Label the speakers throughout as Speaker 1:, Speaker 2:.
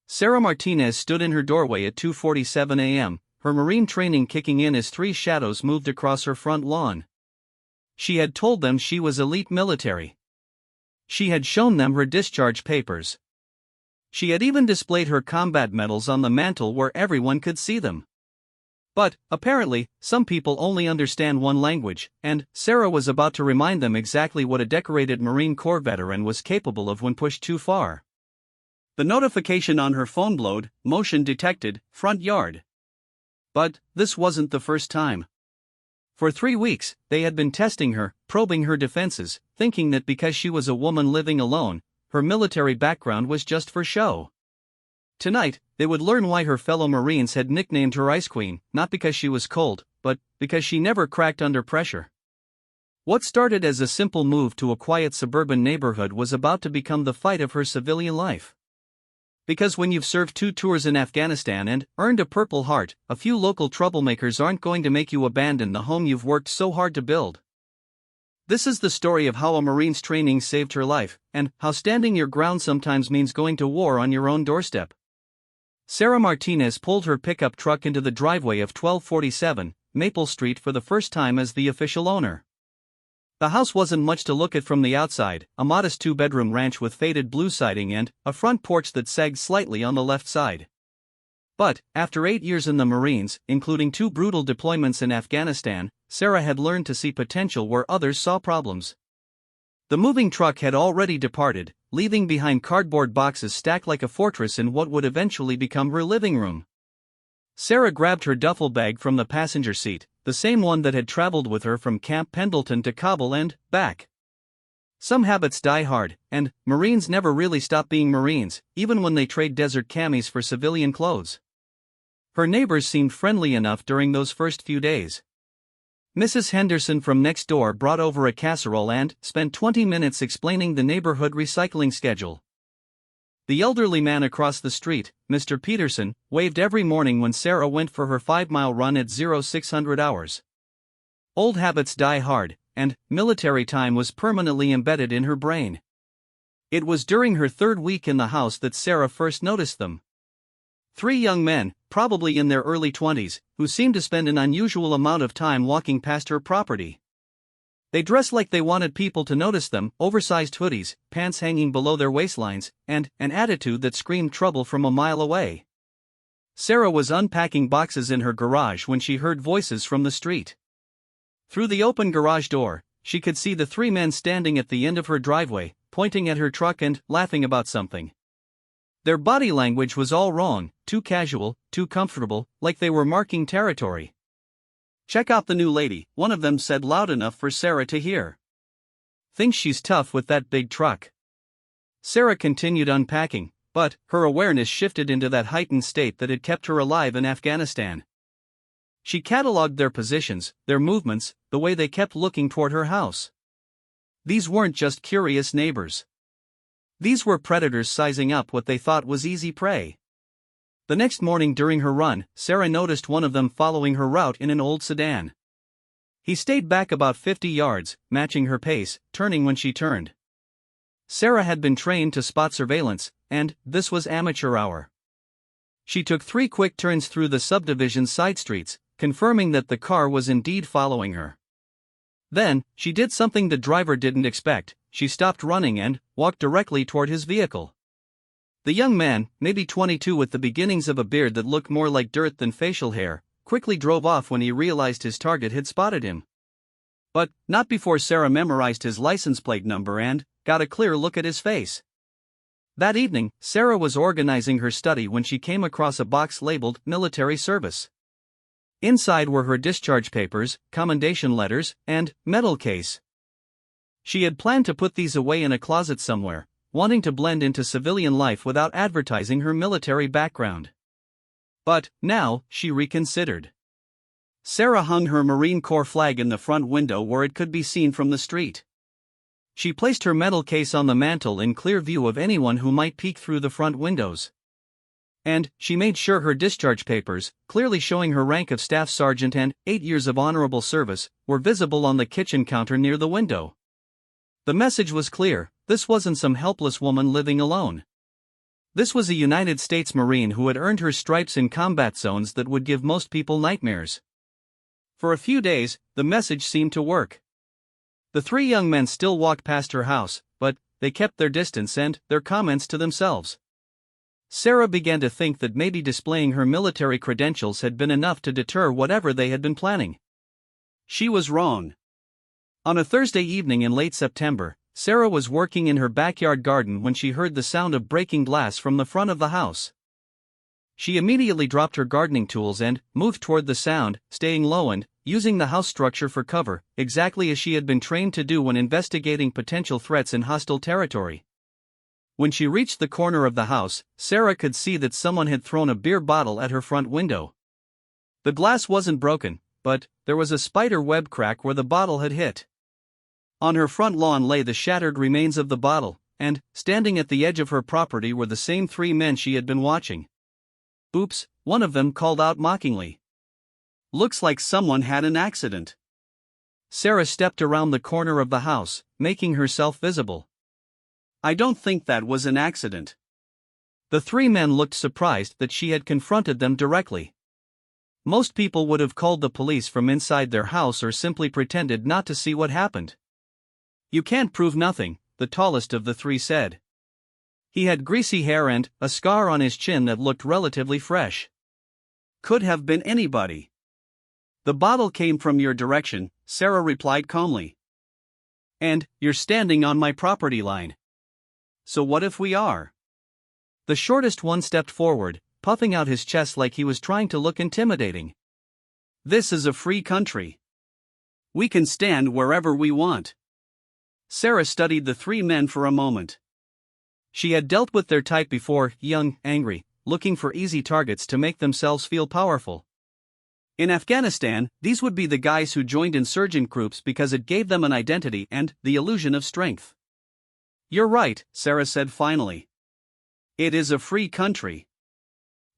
Speaker 1: Sarah Martinez stood in her doorway at 2:47 a.m., her Marine training kicking in as three shadows moved across her front lawn. She had told them she was elite military. She had shown them her discharge papers. She had even displayed her combat medals on the mantle where everyone could see them. But, apparently, some people only understand one language, and Sarah was about to remind them exactly what a decorated Marine Corps veteran was capable of when pushed too far. The notification on her phone blowed, motion detected, front yard. But this wasn't the first time. For 3 weeks, they had been testing her, probing her defenses, thinking that because she was a woman living alone, her military background was just for show. Tonight, they would learn why her fellow Marines had nicknamed her Ice Queen, not because she was cold, but because she never cracked under pressure. What started as a simple move to a quiet suburban neighborhood was about to become the fight of her civilian life. Because when you've served 2 tours in Afghanistan and earned a Purple Heart, a few local troublemakers aren't going to make you abandon the home you've worked so hard to build. This is the story of how a Marine's training saved her life, and how standing your ground sometimes means going to war on your own doorstep. Sarah Martinez pulled her pickup truck into the driveway of 1247 Maple Street for the first time as the official owner. The house wasn't much to look at from the outside, a modest 2-bedroom ranch with faded blue siding and a front porch that sagged slightly on the left side. But, after 8 years in the Marines, including 2 brutal deployments in Afghanistan, Sarah had learned to see potential where others saw problems. The moving truck had already departed, leaving behind cardboard boxes stacked like a fortress in what would eventually become her living room. Sarah grabbed her duffel bag from the passenger seat, the same one that had traveled with her from Camp Pendleton to Kabul and back. Some habits die hard, and Marines never really stop being Marines, even when they trade desert camis for civilian clothes. Her neighbors seemed friendly enough during those first few days. Mrs. Henderson from next door brought over a casserole and spent 20 minutes explaining the neighborhood recycling schedule. The elderly man across the street, Mr. Peterson, waved every morning when Sarah went for her 5-mile run at 0600 hours. Old habits die hard, and military time was permanently embedded in her brain. It was during her 3rd week in the house that Sarah first noticed them. 3 young men, probably in their early 20s, who seemed to spend an unusual amount of time walking past her property. They dressed like they wanted people to notice them, oversized hoodies, pants hanging below their waistlines, and an attitude that screamed trouble from a mile away. Sarah was unpacking boxes in her garage when she heard voices from the street. Through the open garage door, she could see the 3 men standing at the end of her driveway, pointing at her truck and laughing about something. Their body language was all wrong, too casual, too comfortable, like they were marking territory. "Check out the new lady," one of them said loud enough for Sarah to hear. "Thinks she's tough with that big truck." Sarah continued unpacking, but her awareness shifted into that heightened state that had kept her alive in Afghanistan. She catalogued their positions, their movements, the way they kept looking toward her house. These weren't just curious neighbors. These were predators sizing up what they thought was easy prey. The next morning during her run, Sarah noticed one of them following her route in an old sedan. He stayed back about 50 yards, matching her pace, turning when she turned. Sarah had been trained to spot surveillance, and this was amateur hour. She took 3 quick turns through the subdivision's side streets, confirming that the car was indeed following her. Then, she did something the driver didn't expect. She stopped running and walked directly toward his vehicle. The young man, maybe 22 with the beginnings of a beard that looked more like dirt than facial hair, quickly drove off when he realized his target had spotted him. But not before Sarah memorized his license plate number and got a clear look at his face. That evening, Sarah was organizing her study when she came across a box labeled Military Service. Inside were her discharge papers, commendation letters, and medal case. She had planned to put these away in a closet somewhere, wanting to blend into civilian life without advertising her military background. But now, she reconsidered. Sarah hung her Marine Corps flag in the front window where it could be seen from the street. She placed her medal case on the mantel in clear view of anyone who might peek through the front windows. And she made sure her discharge papers, clearly showing her rank of staff sergeant and 8 years of honorable service, were visible on the kitchen counter near the window. The message was clear: this wasn't some helpless woman living alone. This was a United States Marine who had earned her stripes in combat zones that would give most people nightmares. For a few days, the message seemed to work. The three young men still walked past her house, but they kept their distance and their comments to themselves. Sarah began to think that maybe displaying her military credentials had been enough to deter whatever they had been planning. She was wrong. On a Thursday evening in late September, Sarah was working in her backyard garden when she heard the sound of breaking glass from the front of the house. She immediately dropped her gardening tools and moved toward the sound, staying low and using the house structure for cover, exactly as she had been trained to do when investigating potential threats in hostile territory. When she reached the corner of the house, Sarah could see that someone had thrown a beer bottle at her front window. The glass wasn't broken, but there was a spider web crack where the bottle had hit. On her front lawn lay the shattered remains of the bottle, and, standing at the edge of her property were the same three men she had been watching. "Oops," one of them called out mockingly. "Looks like someone had an accident." Sarah stepped around the corner of the house, making herself visible. "I don't think that was an accident." The three men looked surprised that she had confronted them directly. Most people would have called the police from inside their house or simply pretended not to see what happened. "You can't prove nothing," the tallest of the three said. He had greasy hair and a scar on his chin that looked relatively fresh. "Could have been anybody." "The bottle came from your direction," Sarah replied calmly. "And you're standing on my property line. So what if we are?" The shortest one stepped forward, puffing out his chest like he was trying to look intimidating. "This is a free country. We can stand wherever we want." Sarah studied the three men for a moment. She had dealt with their type before, young, angry, looking for easy targets to make themselves feel powerful. In Afghanistan, these would be the guys who joined insurgent groups because it gave them an identity and the illusion of strength. "You're right," Sarah said finally. "It is a free country.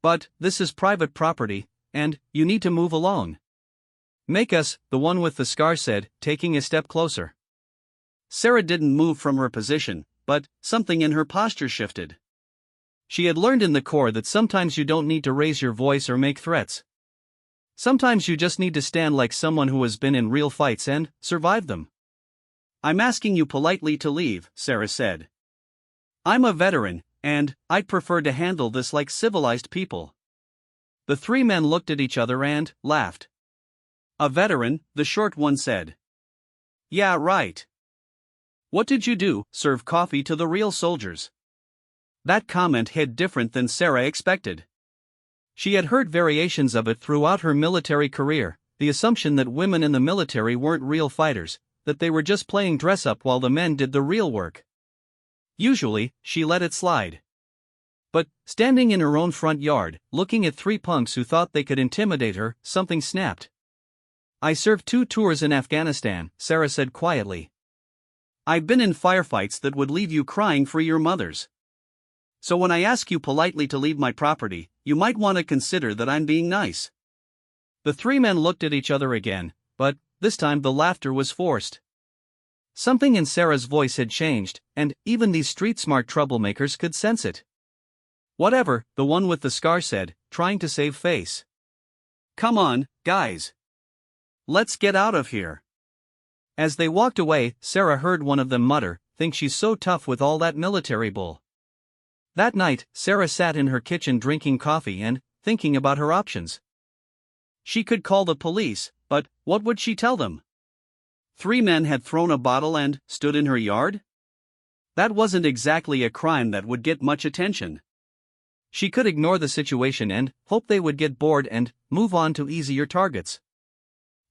Speaker 1: But this is private property, and you need to move along." "Make us," the one with the scar said, taking a step closer. Sarah didn't move from her position, but something in her posture shifted. She had learned in the Corps that sometimes you don't need to raise your voice or make threats. Sometimes you just need to stand like someone who has been in real fights and survived them. "I'm asking you politely to leave," Sarah said. "I'm a veteran, and I'd prefer to handle this like civilized people." The three men looked at each other and laughed. "A veteran," the short one said. "Yeah, right. What did you do, serve coffee to the real soldiers?" That comment hit different than Sarah expected. She had heard variations of it throughout her military career, the assumption that women in the military weren't real fighters, that they were just playing dress-up while the men did the real work. Usually, she let it slide. But, standing in her own front yard, looking at three punks who thought they could intimidate her, something snapped. "I served 2 tours in Afghanistan," Sarah said quietly. "I've been in firefights that would leave you crying for your mothers. So when I ask you politely to leave my property, you might want to consider that I'm being nice." The three men looked at each other again, but this time the laughter was forced. Something in Sarah's voice had changed, and even these street-smart troublemakers could sense it. "Whatever," the one with the scar said, trying to save face. "Come on, guys. Let's get out of here." As they walked away, Sarah heard one of them mutter, "Think she's so tough with all that military bull." That night, Sarah sat in her kitchen drinking coffee and thinking about her options. She could call the police, but what would she tell them? 3 men had thrown a bottle and stood in her yard? That wasn't exactly a crime that would get much attention. She could ignore the situation and hope they would get bored and move on to easier targets.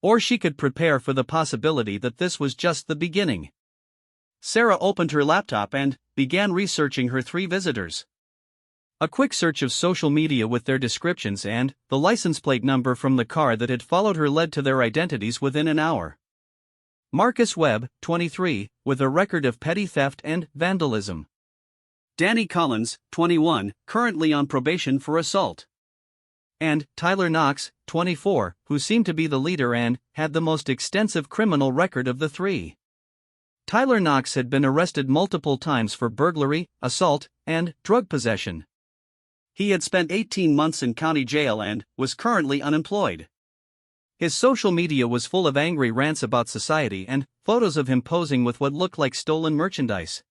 Speaker 1: Or she could prepare for the possibility that this was just the beginning. Sarah opened her laptop and began researching her 3 visitors. A quick search of social media with their descriptions and the license plate number from the car that had followed her led to their identities within an hour. Marcus Webb, 23, with a record of petty theft and vandalism. Danny Collins, 21, currently on probation for assault. And Tyler Knox, 24, who seemed to be the leader and had the most extensive criminal record of the 3. Tyler Knox had been arrested multiple times for burglary, assault, and drug possession.
Speaker 2: He had spent 18 months in county jail and was currently unemployed.
Speaker 1: His social media was full of angry rants about society and photos of him posing with what looked like stolen merchandise.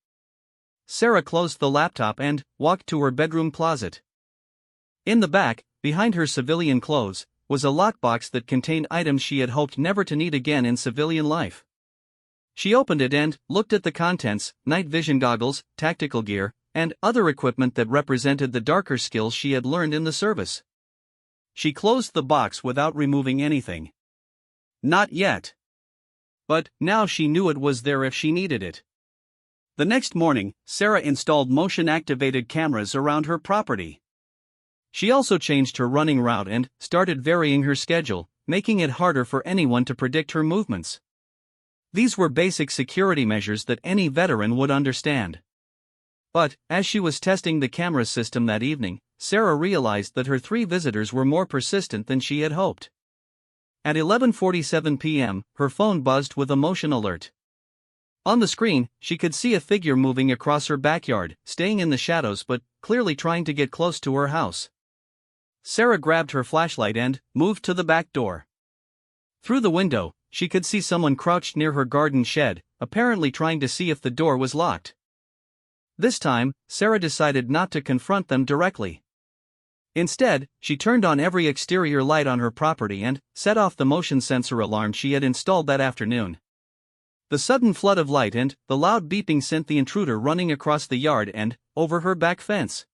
Speaker 1: Sarah closed the laptop and walked to her bedroom closet. In the back, behind her civilian clothes, was a lockbox that contained items she had hoped never to need again in civilian life. She opened it and looked at the contents: night vision goggles, tactical gear, and other equipment that represented the darker skills she had learned in the service. She closed the box without removing anything. Not yet. But now she knew it was there if she needed it. The next morning, Sarah installed motion-activated cameras around her property. She also changed her running route and started varying her schedule, making it harder for anyone to predict her movements. These were basic security measures that any veteran would understand. But, as she was testing the camera system that evening, Sarah realized that her 3 visitors were more persistent than she had hoped. At 11:47 p.m., her phone buzzed with a motion alert. On the screen, she could see a figure moving across her backyard, staying in the shadows but clearly trying to get close to her house. Sarah grabbed her flashlight and moved to the back door. Through the window, she could see someone crouched near her garden shed, apparently trying to see if the door was locked. This time, Sarah decided not to confront them directly. Instead, she turned on every exterior light on her property and set off the motion sensor alarm she had installed that afternoon. The sudden flood of light and the loud beeping sent the intruder running across the yard and over her back fence.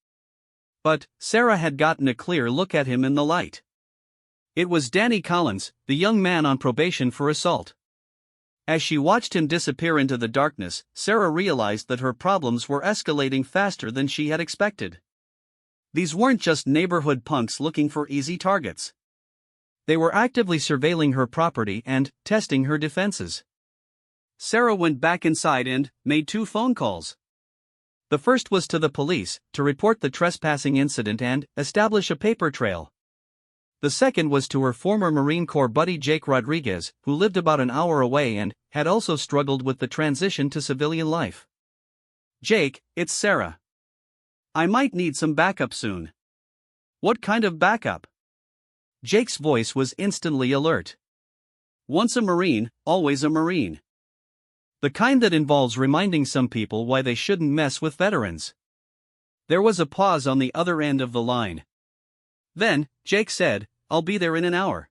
Speaker 1: But Sarah had gotten a clear look at him in the light. It was Danny Collins, the young man on probation for assault. As she watched him disappear into the darkness, Sarah realized that her problems were escalating faster than she had expected. These weren't just neighborhood punks looking for easy targets. They were actively surveilling her property and testing her defenses. Sarah went back inside and made 2 phone calls. The first was to the police, to report the trespassing incident and establish a paper trail. The second was to her former Marine Corps buddy Jake Rodriguez, who lived about an hour away and had also struggled with the transition to civilian life. "Jake, it's Sarah. I might need some backup soon." "What kind of backup?" Jake's voice was instantly alert. "Once a Marine, always a Marine. The kind that involves reminding some people why they shouldn't mess with veterans." There was a pause on the other end of the line. Then, Jake said, "I'll be there in an hour."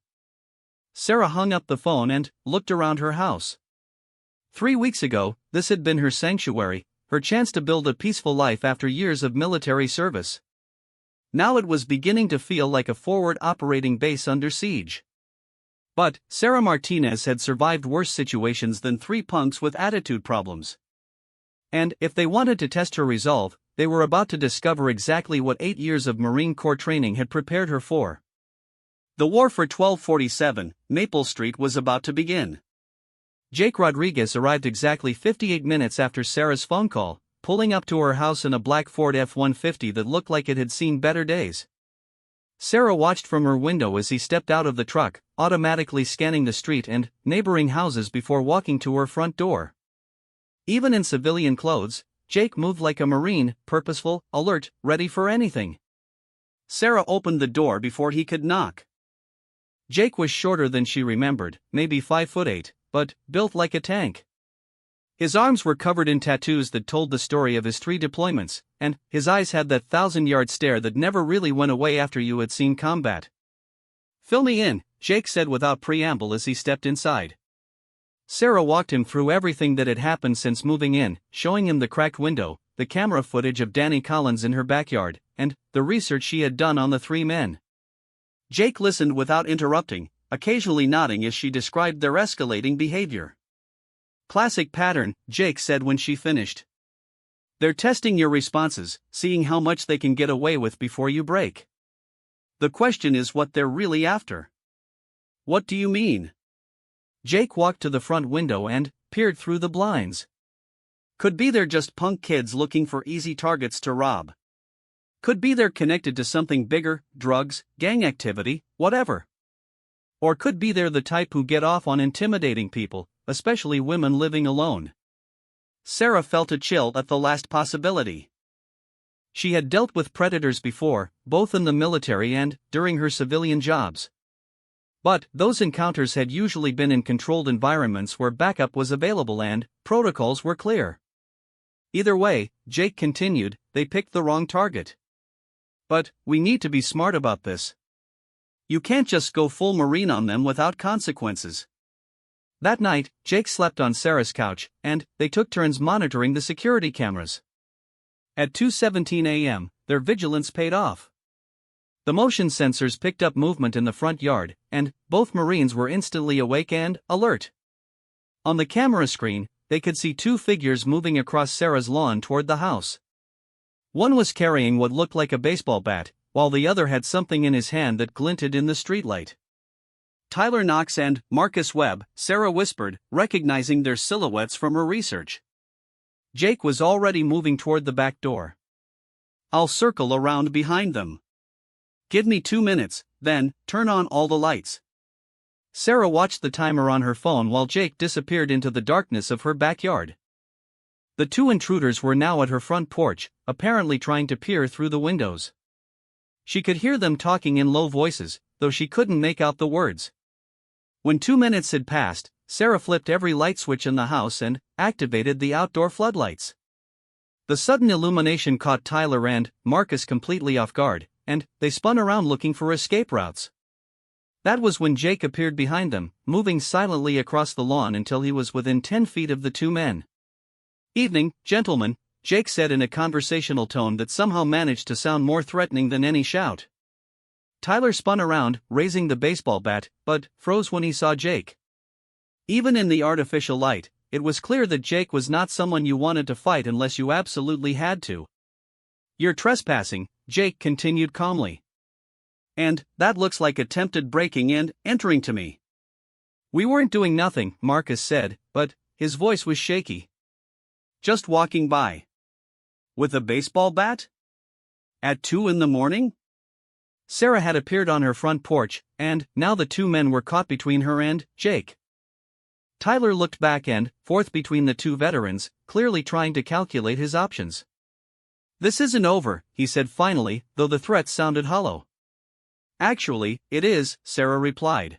Speaker 1: Sarah hung up the phone and looked around her house. 3 weeks ago, this had been her sanctuary, her chance to build a peaceful life after years of military service. Now it was beginning to feel like a forward operating base under siege. But Sarah Martinez had survived worse situations than 3 punks with attitude problems. And if they wanted to test her resolve, they were about to discover exactly what 8 years of Marine Corps training had prepared her for. The war for 1247, Maple Street was about to begin. Jake Rodriguez arrived exactly 58 minutes after Sarah's phone call, pulling up to her house in a black Ford F-150 that looked like it had seen better days. Sarah watched from her window as he stepped out of the truck, automatically scanning the street and neighboring houses before walking to her front door. Even in civilian clothes, Jake moved like a Marine, purposeful, alert, ready for anything. Sarah opened the door before he could knock. Jake was shorter than she remembered, maybe 5'8", but built like a tank. His arms were covered in tattoos that told the story of his 3 deployments, and his eyes had that 1,000-yard stare that never really went away after you had seen combat. "Fill me in," Jake said without preamble as he stepped inside. Sarah walked him through everything that had happened since moving in, showing him the cracked window, the camera footage of Danny Collins in her backyard, and the research she had done on the 3 men. Jake listened without interrupting, occasionally nodding as she described their escalating behavior. "Classic pattern," Jake said when she finished. "They're testing your responses, seeing how much they can get away with before you break. The question is what they're really after." "What do you mean?" Jake walked to the front window and peered through the blinds. "Could be they're just punk kids looking for easy targets to rob. Could be they're connected to something bigger, drugs, gang activity, whatever. Or could be they're the type who get off on intimidating people, especially women living alone." Sarah felt a chill at the last possibility. She had dealt with predators before, both in the military and during her civilian jobs. But those encounters had usually been in controlled environments where backup was available and protocols were clear. Either way, Jake continued, they picked the wrong target. But we need to be smart about this. You can't just go full Marine on them without consequences. That night, Jake slept on Sarah's couch, and they took turns monitoring the security cameras. At 2:17 a.m., their vigilance paid off. The motion sensors picked up movement in the front yard, and both Marines were instantly awake and alert. On the camera screen, they could see two figures moving across Sarah's lawn toward the house. One was carrying what looked like a baseball bat, while the other had something in his hand that glinted in the streetlight.
Speaker 2: Tyler Knox and Marcus Webb, Sarah whispered, recognizing their silhouettes from her research.
Speaker 1: Jake was already moving toward the back door.
Speaker 2: I'll circle around behind them. Give me 2 minutes, then turn on all the lights.
Speaker 1: Sarah watched the timer on her phone while Jake disappeared into the darkness of her backyard. The two intruders were now at her front porch, apparently trying to peer through the windows. She could hear them talking in low voices, though she couldn't make out the words. When 2 minutes had passed, Sarah flipped every light switch in the house and activated the outdoor floodlights. The sudden illumination caught Tyler and Marcus completely off guard, and they spun around looking for escape routes. That was when Jake appeared behind them, moving silently across the lawn until he was within 10 feet of the two men. "Evening, gentlemen," Jake said in a conversational tone that somehow managed to sound more threatening than any shout. Tyler spun around, raising the baseball bat, but froze when he saw Jake. Even in the artificial light, it was clear that Jake was not someone you wanted to fight unless you absolutely had to. "You're trespassing," Jake continued calmly.
Speaker 2: "And that looks like attempted breaking and entering to me."
Speaker 1: "We weren't doing nothing," Marcus said, but his voice was shaky.
Speaker 2: "Just walking by. With a baseball bat? At 2 in the morning?
Speaker 1: Sarah had appeared on her front porch, and now the two men were caught between her and Jake. Tyler looked back and forth between the two veterans, clearly trying to calculate his options. "This isn't over," he said finally, though the threat sounded hollow.
Speaker 2: "Actually, it is," Sarah replied.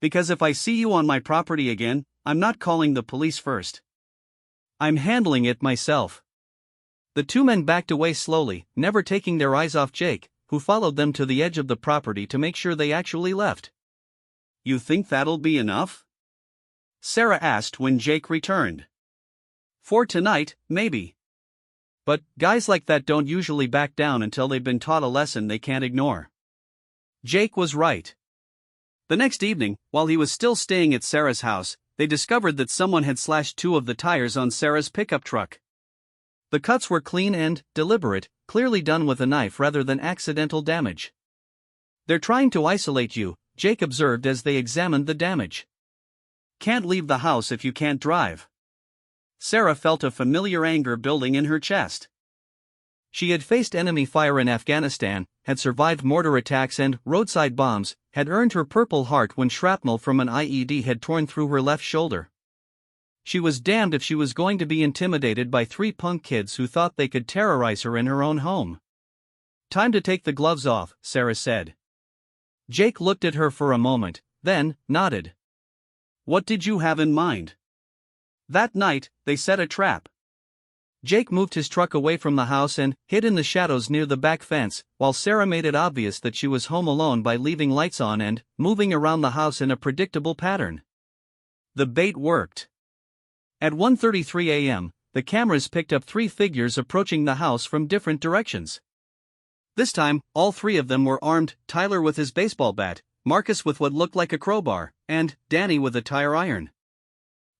Speaker 2: "Because if I see you on my property again, I'm not calling the police first.
Speaker 1: I'm handling it myself." The two men backed away slowly, never taking their eyes off Jake, who followed them to the edge of the property to make sure they actually left.
Speaker 2: "You think that'll be enough?" Sarah asked when Jake returned. "For tonight, maybe.
Speaker 1: But guys like that don't usually back down until they've been taught a lesson they can't ignore."
Speaker 2: Jake was right. The next evening, while he was still staying at Sarah's house, they discovered that someone had slashed 2 of the tires on Sarah's pickup truck.
Speaker 1: The cuts were clean and deliberate, clearly done with a knife rather than accidental damage. "They're trying to isolate you," Jake observed as they examined the damage.
Speaker 2: "Can't leave the house if you can't drive." Sarah felt a familiar anger building in her chest.
Speaker 1: She had faced enemy fire in Afghanistan, had survived mortar attacks and roadside bombs, had earned her Purple Heart when shrapnel from an IED had torn through her left shoulder. She was damned if she was going to be intimidated by 3 punk kids who thought they could terrorize her in her own home. "Time to take the gloves off," Sarah said. Jake looked at her for a moment, then nodded.
Speaker 2: "What did you have in mind?" "That night, they set a trap."
Speaker 1: Jake moved his truck away from the house and hid in the shadows near the back fence, while Sarah made it obvious that she was home alone by leaving lights on and moving around the house in a predictable pattern. The bait worked. At 1:33 a.m., the cameras picked up 3 figures approaching the house from different directions. This time, all 3 of them were armed, Tyler with his baseball bat, Marcus with what looked like a crowbar, and Danny with a tire iron.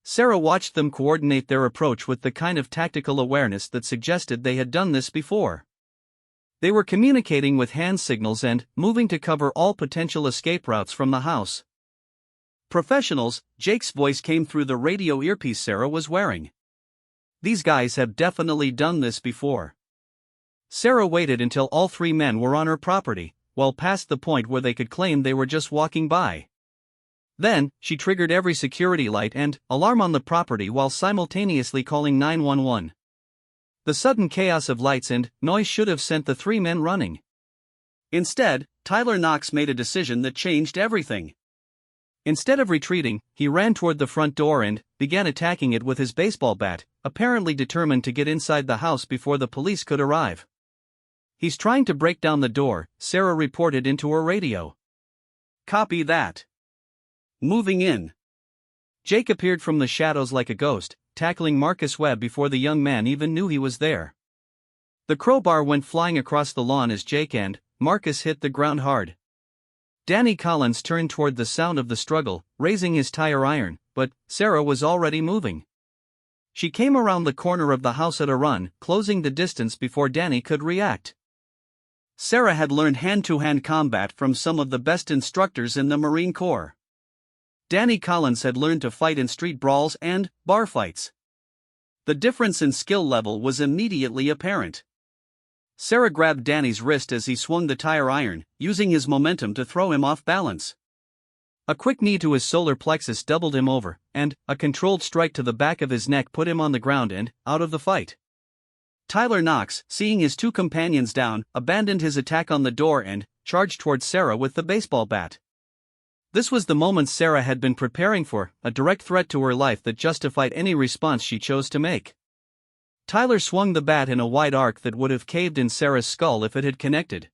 Speaker 1: Sarah watched them coordinate their approach with the kind of tactical awareness that suggested they had done this before. They were communicating with hand signals and moving to cover all potential escape routes from the house. "Professionals," Jake's voice came through the radio earpiece Sarah was wearing. "These guys have definitely done this before." Sarah waited until all 3 men were on her property, well past the point where they could claim they were just walking by. Then, she triggered every security light and alarm on the property while simultaneously calling 911. The sudden chaos of lights and noise should have sent the three men running.
Speaker 2: Instead, Tyler Knox made a decision that changed everything.
Speaker 1: Instead of retreating, he ran toward the front door and began attacking it with his baseball bat, apparently determined to get inside the house before the police could arrive. "He's trying to break down the door," Sarah reported into her radio.
Speaker 2: "Copy that. Moving in."
Speaker 1: Jake appeared from the shadows like a ghost, tackling Marcus Webb before the young man even knew he was there. The crowbar went flying across the lawn as Jake and Marcus hit the ground hard. Danny Collins turned toward the sound of the struggle, raising his tire iron, but Sarah was already moving. She came around the corner of the house at a run, closing the distance before Danny could react.
Speaker 2: Sarah had learned hand-to-hand combat from some of the best instructors in the Marine Corps. Danny Collins had learned to fight in street brawls and bar fights. The difference in skill level was immediately apparent. Sarah grabbed Danny's wrist as he swung the tire iron, using his momentum to throw him off balance.
Speaker 1: A quick knee to his solar plexus doubled him over, and a controlled strike to the back of his neck put him on the ground and out of the fight. Tyler Knox, seeing his two companions down, abandoned his attack on the door and charged towards Sarah with the baseball bat. This was the moment Sarah had been preparing for, a direct threat to her life that justified any response she chose to make. Tyler swung the bat in a wide arc that would have caved in Sarah's skull if it had connected.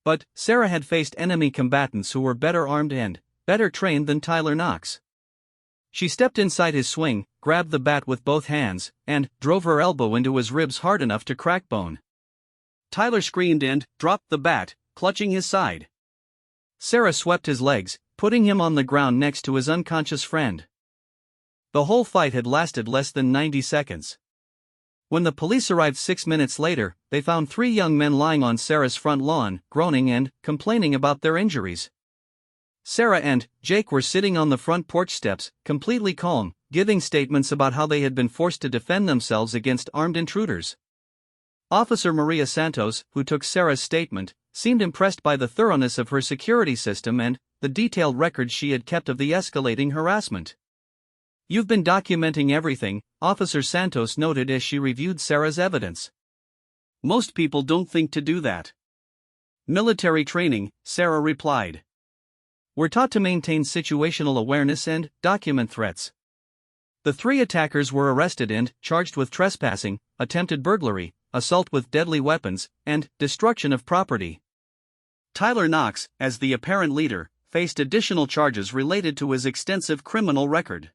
Speaker 1: But Sarah had faced enemy combatants who were better armed and better trained than Tyler Knox. She stepped inside his swing, grabbed the bat with both hands, and drove her elbow into his ribs hard enough to crack bone. Tyler screamed and dropped the bat, clutching his side. Sarah swept his legs, putting him on the ground next to his unconscious friend. The whole fight had lasted less than 90 seconds. When the police arrived 6 minutes later, they found three young men lying on Sarah's front lawn, groaning and complaining about their injuries. Sarah and Jake were sitting on the front porch steps, completely calm, giving statements about how they had been forced to defend themselves against armed intruders. Officer Maria Santos, who took Sarah's statement, seemed impressed by the thoroughness of her security system and the detailed records she had kept of the escalating harassment. "You've been documenting everything," Officer Santos noted as she reviewed Sarah's evidence.
Speaker 2: "Most people don't think to do that." "Military training," Sarah replied.
Speaker 1: "We're taught to maintain situational awareness and document threats." The three attackers were arrested and charged with trespassing, attempted burglary, assault with deadly weapons, and destruction of property.
Speaker 2: Tyler Knox, as the apparent leader, faced additional charges related to his extensive criminal record.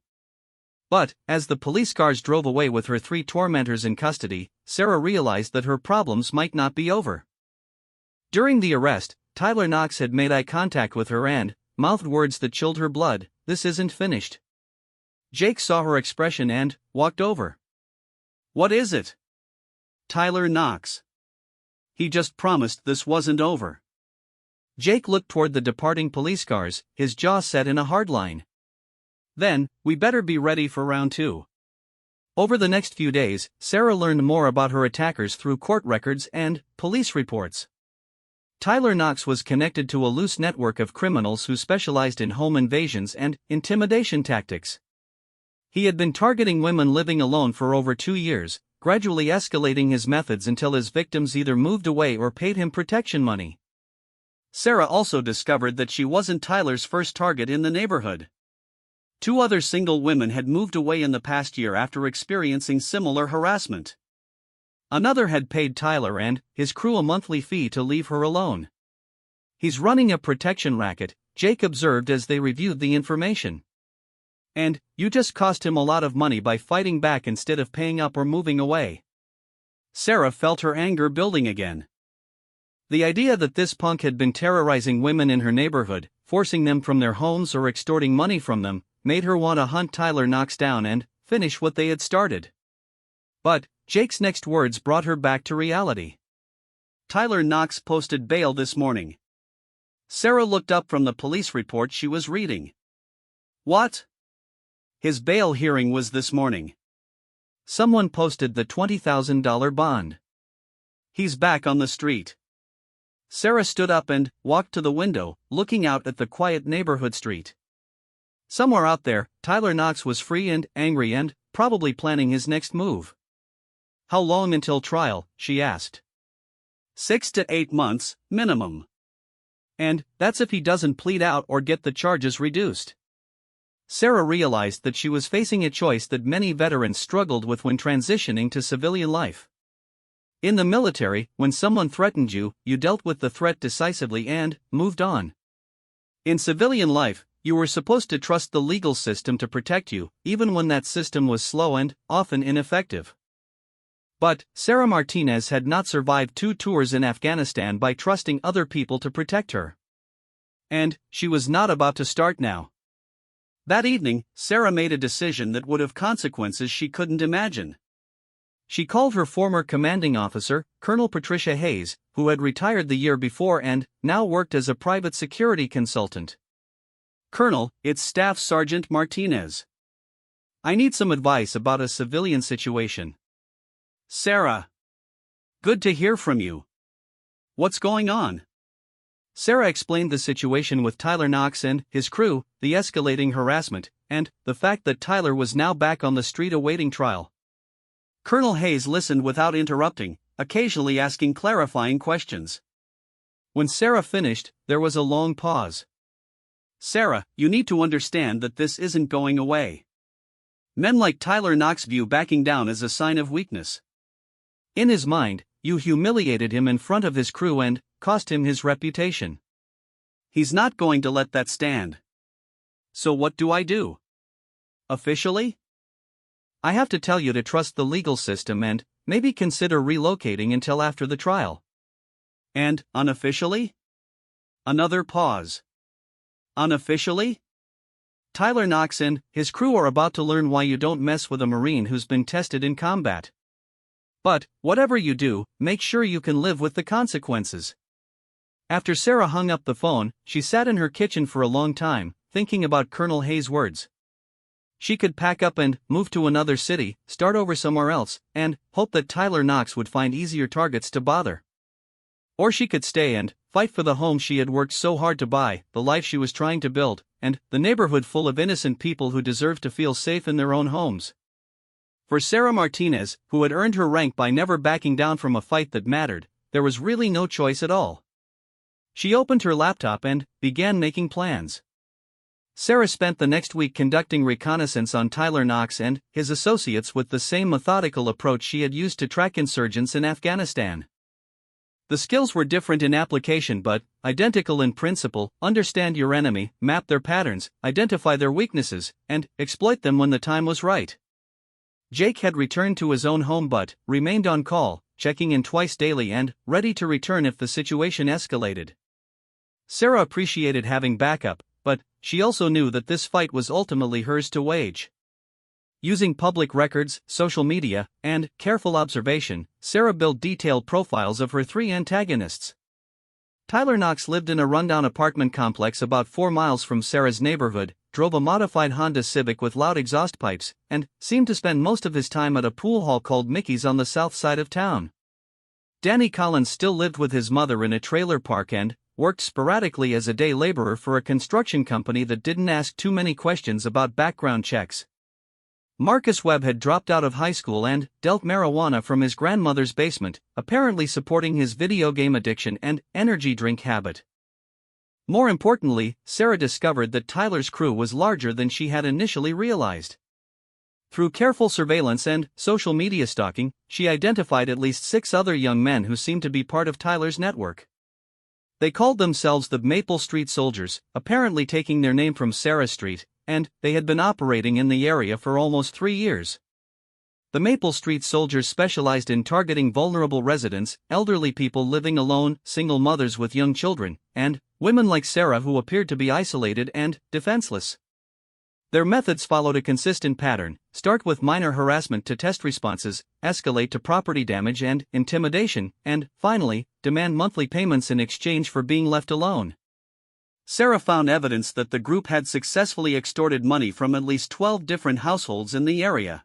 Speaker 1: But, as the police cars drove away with her three tormentors in custody, Sarah realized that her problems might not be over. During the arrest, Tyler Knox had made eye contact with her and mouthed words that chilled her blood. "This isn't finished." Jake saw her expression and walked over.
Speaker 2: "What is it?" "Tyler Knox. He just promised this wasn't over."
Speaker 1: Jake looked toward the departing police cars, his jaw set in a hard line. "Then, we better be ready for round two." Over the next few days, Sarah learned more about her attackers through court records and police reports. Tyler Knox was connected to a loose network of criminals who specialized in home invasions and intimidation tactics. He had been targeting women living alone for over 2 years, gradually escalating his methods until his victims either moved away or paid him protection money. Sarah also discovered that she wasn't Tyler's first target in the neighborhood. 2 other single women had moved away in the past year after experiencing similar harassment. Another had paid Tyler and his crew a monthly fee to leave her alone. "He's running a protection racket," Jake observed as they reviewed the information. "And you just cost him a lot of money by fighting back instead of paying up or moving away." Sarah felt her anger building again. The idea that this punk had been terrorizing women in her neighborhood, forcing them from their homes or extorting money from them, made her want to hunt Tyler Knox down and finish what they had started. But Jake's next words brought her back to reality. "Tyler Knox posted bail this morning." Sarah looked up from the police report she was reading. "What?" "His bail hearing was this morning. Someone posted the $20,000 bond. He's back on the street." Sarah stood up and walked to the window, looking out at the quiet neighborhood street. Somewhere out there, Tyler Knox was free and angry and probably planning his next move.
Speaker 2: How long until trial? She asked. 6 to 8 months, minimum. And that's if he doesn't plead out or get the charges reduced. Sarah realized that she was facing a choice that many veterans struggled with when transitioning to civilian life. In the military, when someone threatened you, you dealt with the threat decisively and moved on. In civilian life, you were supposed to trust the legal system to protect you, even when that system was slow and often ineffective. But Sarah Martinez had not survived 2 tours in Afghanistan by trusting other people to protect her. And she was not about to start now. That evening, Sarah made a decision that would have consequences she couldn't imagine. She called her former commanding officer, Colonel Patricia Hayes, who had retired the year before and now worked as a private security consultant. "Colonel, it's Staff Sergeant Martinez. I need some advice about a civilian situation." "Sarah. Good to hear from you. What's going on?" Sarah explained the situation with Tyler Knox and his crew, the escalating harassment, and the fact that Tyler was now back on the street awaiting trial. Colonel Hayes listened without interrupting, occasionally asking clarifying questions. When Sarah finished, there was a long pause. "Sarah, you need to understand that this isn't going away. Men like Tyler Knox view backing down as a sign of weakness. In his mind, you humiliated him in front of his crew and cost him his reputation. He's not going to let that stand. So what do I do? Officially? I have to tell you to trust the legal system and maybe consider relocating until after the trial. And unofficially?" Another pause. "Unofficially? Tyler Knox and his crew are about to learn why you don't mess with a Marine who's been tested in combat. But, whatever you do, make sure you can live with the consequences." After Sarah hung up the phone, she sat in her kitchen for a long time, thinking about Colonel Hayes' words. She could pack up and move to another city, start over somewhere else, and hope that Tyler Knox would find easier targets to bother. Or she could stay and fight for the home she had worked so hard to buy, the life she was trying to build, and the neighborhood full of innocent people who deserved to feel safe in their own homes. For Sarah Martinez, who had earned her rank by never backing down from a fight that mattered, there was really no choice at all. She opened her laptop and began making plans. Sarah spent the next week conducting reconnaissance on Tyler Knox and his associates with the same methodical approach she had used to track insurgents in Afghanistan. The skills were different in application but identical in principle: understand your enemy, map their patterns, identify their weaknesses, and exploit them when the time was right. Jake had returned to his own home but remained on call, checking in twice daily and ready to return if the situation escalated. Sarah appreciated having backup, but she also knew that this fight was ultimately hers to wage. Using public records, social media, and careful observation, Sarah built detailed profiles of her 3 antagonists. Tyler Knox lived in a rundown apartment complex about 4 miles from Sarah's neighborhood, drove a modified Honda Civic with loud exhaust pipes, and seemed to spend most of his time at a pool hall called Mickey's on the south side of town. Danny Collins still lived with his mother in a trailer park and worked sporadically as a day laborer for a construction company that didn't ask too many questions about background checks. Marcus Webb had dropped out of high school and dealt marijuana from his grandmother's basement, apparently supporting his video game addiction and energy drink habit. More importantly, Sarah discovered that Tyler's crew was larger than she had initially realized. Through careful surveillance and social media stalking, she identified at least 6 other young men who seemed to be part of Tyler's network. They called themselves the Maple Street Soldiers, apparently taking their name from Sarah Street, and they had been operating in the area for almost 3 years. The Maple Street Soldiers specialized in targeting vulnerable residents, elderly people living alone, single mothers with young children, and women like Sarah who appeared to be isolated and defenseless. Their methods followed a consistent pattern: start with minor harassment to test responses, escalate to property damage and intimidation, and, finally, demand monthly payments in exchange for being left alone. Sarah found evidence that the group had successfully extorted money from at least 12 different households in the area.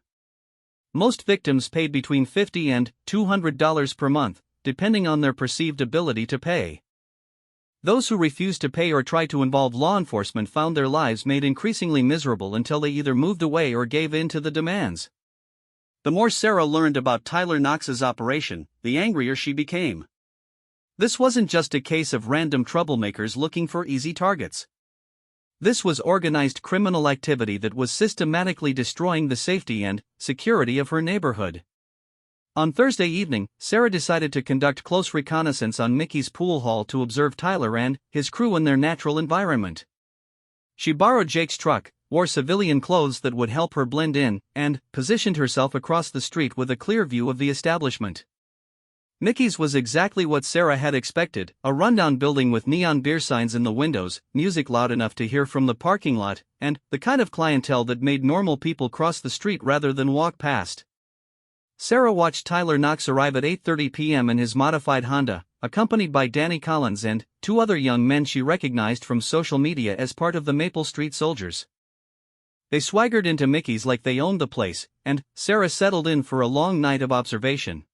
Speaker 2: Most victims paid between $50 and $200 per month, depending on their perceived ability to pay. Those who refused to pay or tried to involve law enforcement found their lives made increasingly miserable until they either moved away or gave in to the demands. The more Sarah learned about Tyler Knox's operation, the angrier she became. This wasn't just a case of random troublemakers looking for easy targets. This was organized criminal activity that was systematically destroying the safety and security of her neighborhood. On Thursday evening, Sarah decided to conduct close reconnaissance on Mickey's pool hall to observe Tyler and his crew in their natural environment. She borrowed Jake's truck, wore civilian clothes that would help her blend in, and positioned herself across the street with a clear view of the establishment. Mickey's was exactly what Sarah had expected, a rundown building with neon beer signs in the windows, music loud enough to hear from the parking lot, and the kind of clientele that made normal people cross the street rather than walk past. Sarah watched Tyler Knox arrive at 8:30 p.m. in his modified Honda, accompanied by Danny Collins and two other young men she recognized from social media as part of the Maple Street Soldiers. They swaggered into Mickey's like they owned the place, and Sarah settled in for a long night of observation.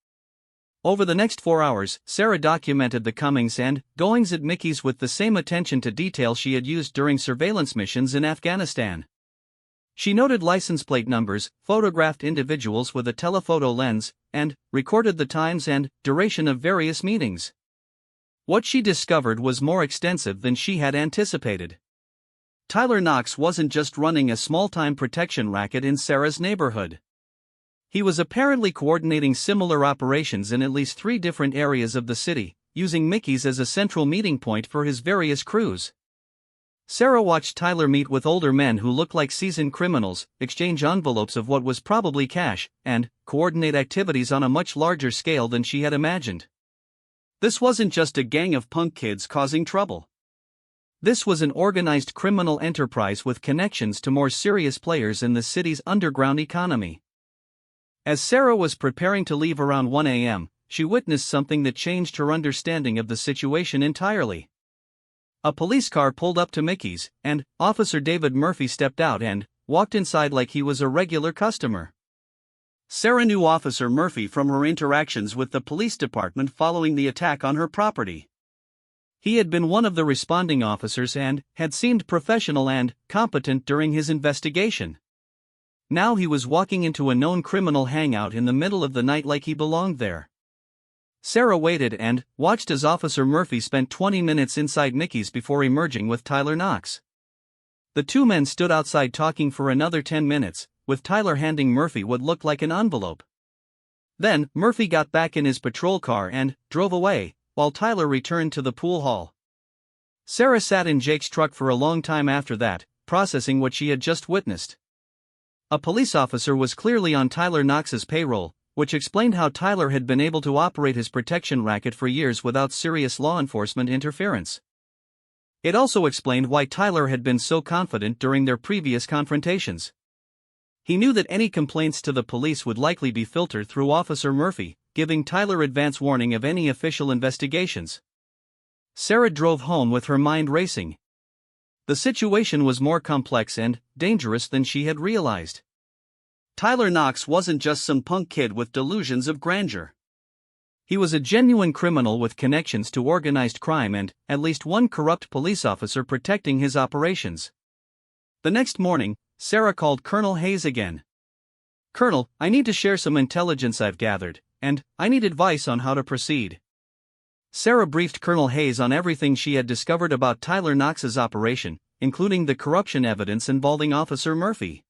Speaker 2: Over the next 4 hours, Sarah documented the comings and goings at Mickey's with the same attention to detail she had used during surveillance missions in Afghanistan. She noted license plate numbers, photographed individuals with a telephoto lens, and recorded the times and duration of various meetings. What she discovered was more extensive than she had anticipated. Tyler Knox wasn't just running a small-time protection racket in Sarah's neighborhood. He was apparently coordinating similar operations in at least 3 different areas of the city, using Mickey's as a central meeting point for his various crews. Sarah watched Tyler meet with older men who looked like seasoned criminals, exchange envelopes of what was probably cash, and coordinate activities on a much larger scale than she had imagined. This wasn't just a gang of punk kids causing trouble. This was an organized criminal enterprise with connections to more serious players in the city's underground economy. As Sarah was preparing to leave around 1 a.m., she witnessed something that changed her understanding of the situation entirely. A police car pulled up to Mickey's, and Officer David Murphy stepped out and walked inside like he was a regular customer. Sarah knew Officer Murphy from her interactions with the police department following the attack on her property. He had been one of the responding officers and had seemed professional and competent during his investigation. Now he was walking into a known criminal hangout in the middle of the night like he belonged there. Sarah waited and watched as Officer Murphy spent 20 minutes inside Mickey's before emerging with Tyler Knox. The two men stood outside talking for another 10 minutes, with Tyler handing Murphy what looked like an envelope. Then, Murphy got back in his patrol car and drove away, while Tyler returned to the pool hall. Sarah sat in Jake's truck for a long time after that, processing what she had just witnessed. A police officer was clearly on Tyler Knox's payroll, which explained how Tyler had been able to operate his protection racket for years without serious law enforcement interference. It also explained why Tyler had been so confident during their previous confrontations. He knew that any complaints to the police would likely be filtered through Officer Murphy, giving Tyler advance warning of any official investigations. Sarah drove home with her mind racing. The situation was more complex and dangerous than she had realized. Tyler Knox wasn't just some punk kid with delusions of grandeur. He was a genuine criminal with connections to organized crime and at least one corrupt police officer protecting his operations. The next morning, Sarah called Colonel Hayes again. "Colonel, I need to share some intelligence I've gathered, and I need advice on how to proceed." Sarah briefed Colonel Hayes on everything she had discovered about Tyler Knox's operation, including the corruption evidence involving Officer Murphy.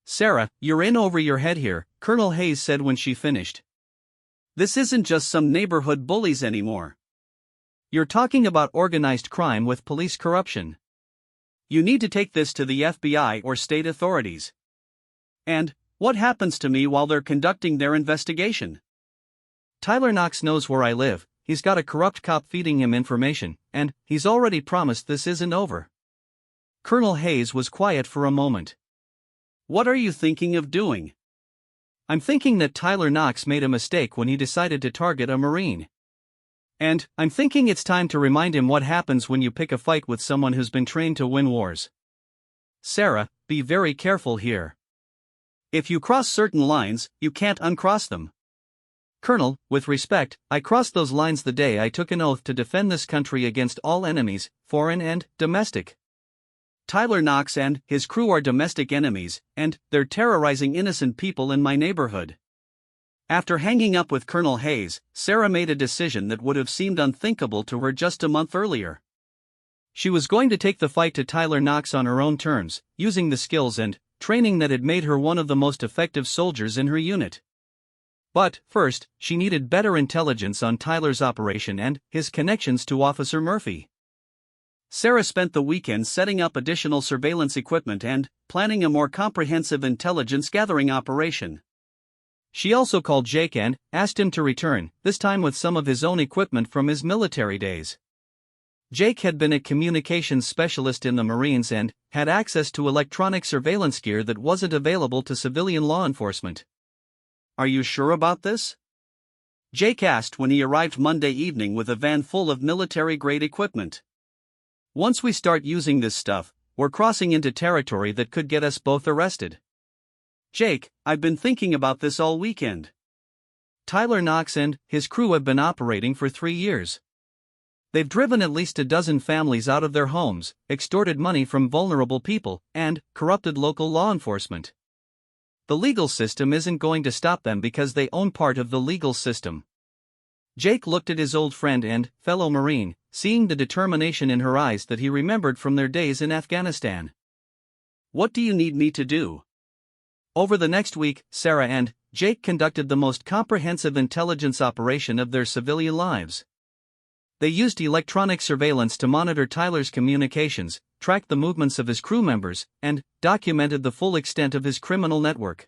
Speaker 2: "Sarah, you're in over your head here," Colonel Hayes said when she finished. "This isn't just some neighborhood bullies anymore. You're talking about organized crime with police corruption. You need to take this to the FBI or state authorities. And what happens to me while they're conducting their investigation? Tyler Knox knows where I live. He's got a corrupt cop feeding him information, and he's already promised this isn't over." Colonel Hayes was quiet for a moment. "What are you thinking of doing?" "I'm thinking that Tyler Knox made a mistake when he decided to target a Marine. And I'm thinking it's time to remind him what happens when you pick a fight with someone who's been trained to win wars. Sarah, be very careful here. If you cross certain lines, you can't uncross them. Colonel, with respect, I crossed those lines the day I took an oath to defend this country against all enemies, foreign and domestic. Tyler Knox and his crew are domestic enemies, and they're terrorizing innocent people in my neighborhood. After hanging up with Colonel Hayes, Sarah made a decision that would have seemed unthinkable to her just a month earlier. She was going to take the fight to Tyler Knox on her own terms, using the skills and training that had made her one of the most effective soldiers in her unit. But, first, she needed better intelligence on Tyler's operation and his connections to Officer Murphy. Sarah spent the weekend setting up additional surveillance equipment and planning a more comprehensive intelligence gathering operation. She also called Jake and asked him to return, this time with some of his own equipment from his military days. Jake had been a communications specialist in the Marines and had access to electronic surveillance gear that wasn't available to civilian law enforcement. "Are you sure about this?" Jake asked when he arrived Monday evening with a van full of military-grade equipment. "Once we start using this stuff, we're crossing into territory that could get us both arrested." "Jake, I've been thinking about this all weekend. Tyler Knox and his crew have been operating for 3 years. They've driven at least a dozen families out of their homes, extorted money from vulnerable people, and corrupted local law enforcement. The legal system isn't going to stop them because they own part of the legal system." Jake looked at his old friend and fellow Marine, seeing the determination in her eyes that he remembered from their days in Afghanistan. "What do you need me to do?" Over the next week, Sarah and Jake conducted the most comprehensive intelligence operation of their civilian lives. They used electronic surveillance to monitor Tyler's communications, tracked the movements of his crew members, and documented the full extent of his criminal network.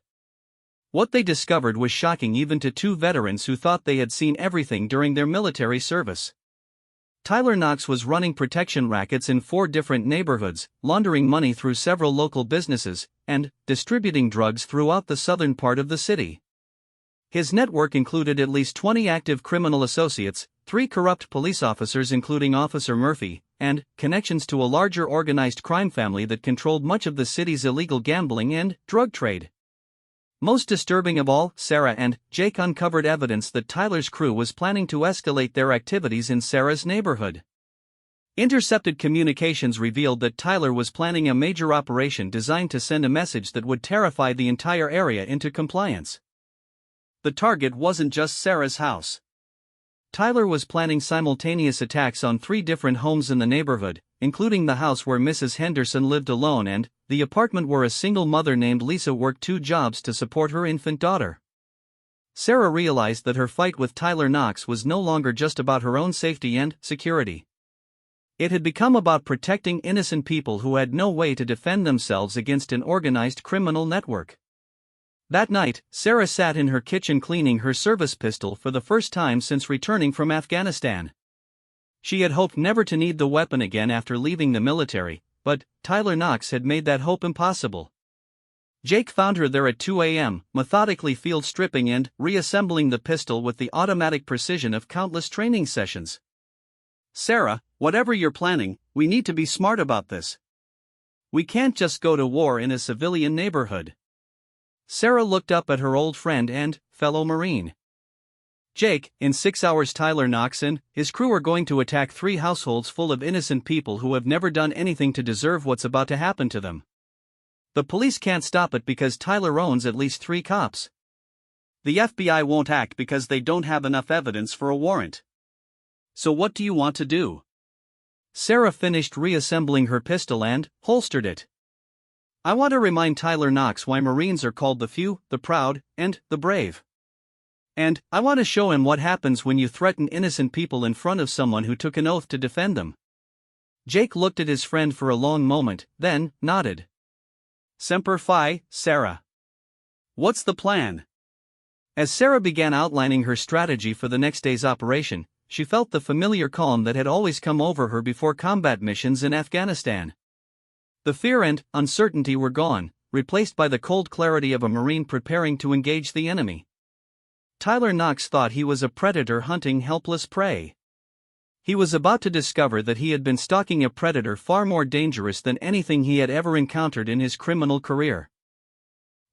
Speaker 2: What they discovered was shocking even to 2 veterans who thought they had seen everything during their military service. Tyler Knox was running protection rackets in 4 different neighborhoods, laundering money through several local businesses, and distributing drugs throughout the southern part of the city. His network included at least 20 active criminal associates, 3 corrupt police officers including Officer Murphy, and connections to a larger organized crime family that controlled much of the city's illegal gambling and drug trade. Most disturbing of all, Sarah and Jake uncovered evidence that Tyler's crew was planning to escalate their activities in Sarah's neighborhood. Intercepted communications revealed that Tyler was planning a major operation designed to send a message that would terrify the entire area into compliance. The target wasn't just Sarah's house. Tyler was planning simultaneous attacks on 3 different homes in the neighborhood, including the house where Mrs. Henderson lived alone and the apartment where a single mother named Lisa worked 2 jobs to support her infant daughter. Sarah realized that her fight with Tyler Knox was no longer just about her own safety and security. It had become about protecting innocent people who had no way to defend themselves against an organized criminal network. That night, Sarah sat in her kitchen cleaning her service pistol for the first time since returning from Afghanistan. She had hoped never to need the weapon again after leaving the military, but Tyler Knox had made that hope impossible. Jake found her there at 2 a.m., methodically field stripping and reassembling the pistol with the automatic precision of countless training sessions. "Sarah, whatever you're planning, we need to be smart about this. We can't just go to war in a civilian neighborhood." Sarah looked up at her old friend and fellow Marine. "Jake, in 6 hours Tyler Knox and his crew are going to attack 3 households full of innocent people who have never done anything to deserve what's about to happen to them. The police can't stop it because Tyler owns at least 3 cops. The FBI won't act because they don't have enough evidence for a warrant. So what do you want to do?" Sarah finished reassembling her pistol and holstered it. "I want to remind Tyler Knox why Marines are called the few, the proud, and the brave. And I want to show him what happens when you threaten innocent people in front of someone who took an oath to defend them." Jake looked at his friend for a long moment, then nodded. "Semper Fi, Sarah. What's the plan?" As Sarah began outlining her strategy for the next day's operation, she felt the familiar calm that had always come over her before combat missions in Afghanistan. The fear and uncertainty were gone, replaced by the cold clarity of a Marine preparing to engage the enemy. Tyler Knox thought he was a predator hunting helpless prey. He was about to discover that he had been stalking a predator far more dangerous than anything he had ever encountered in his criminal career.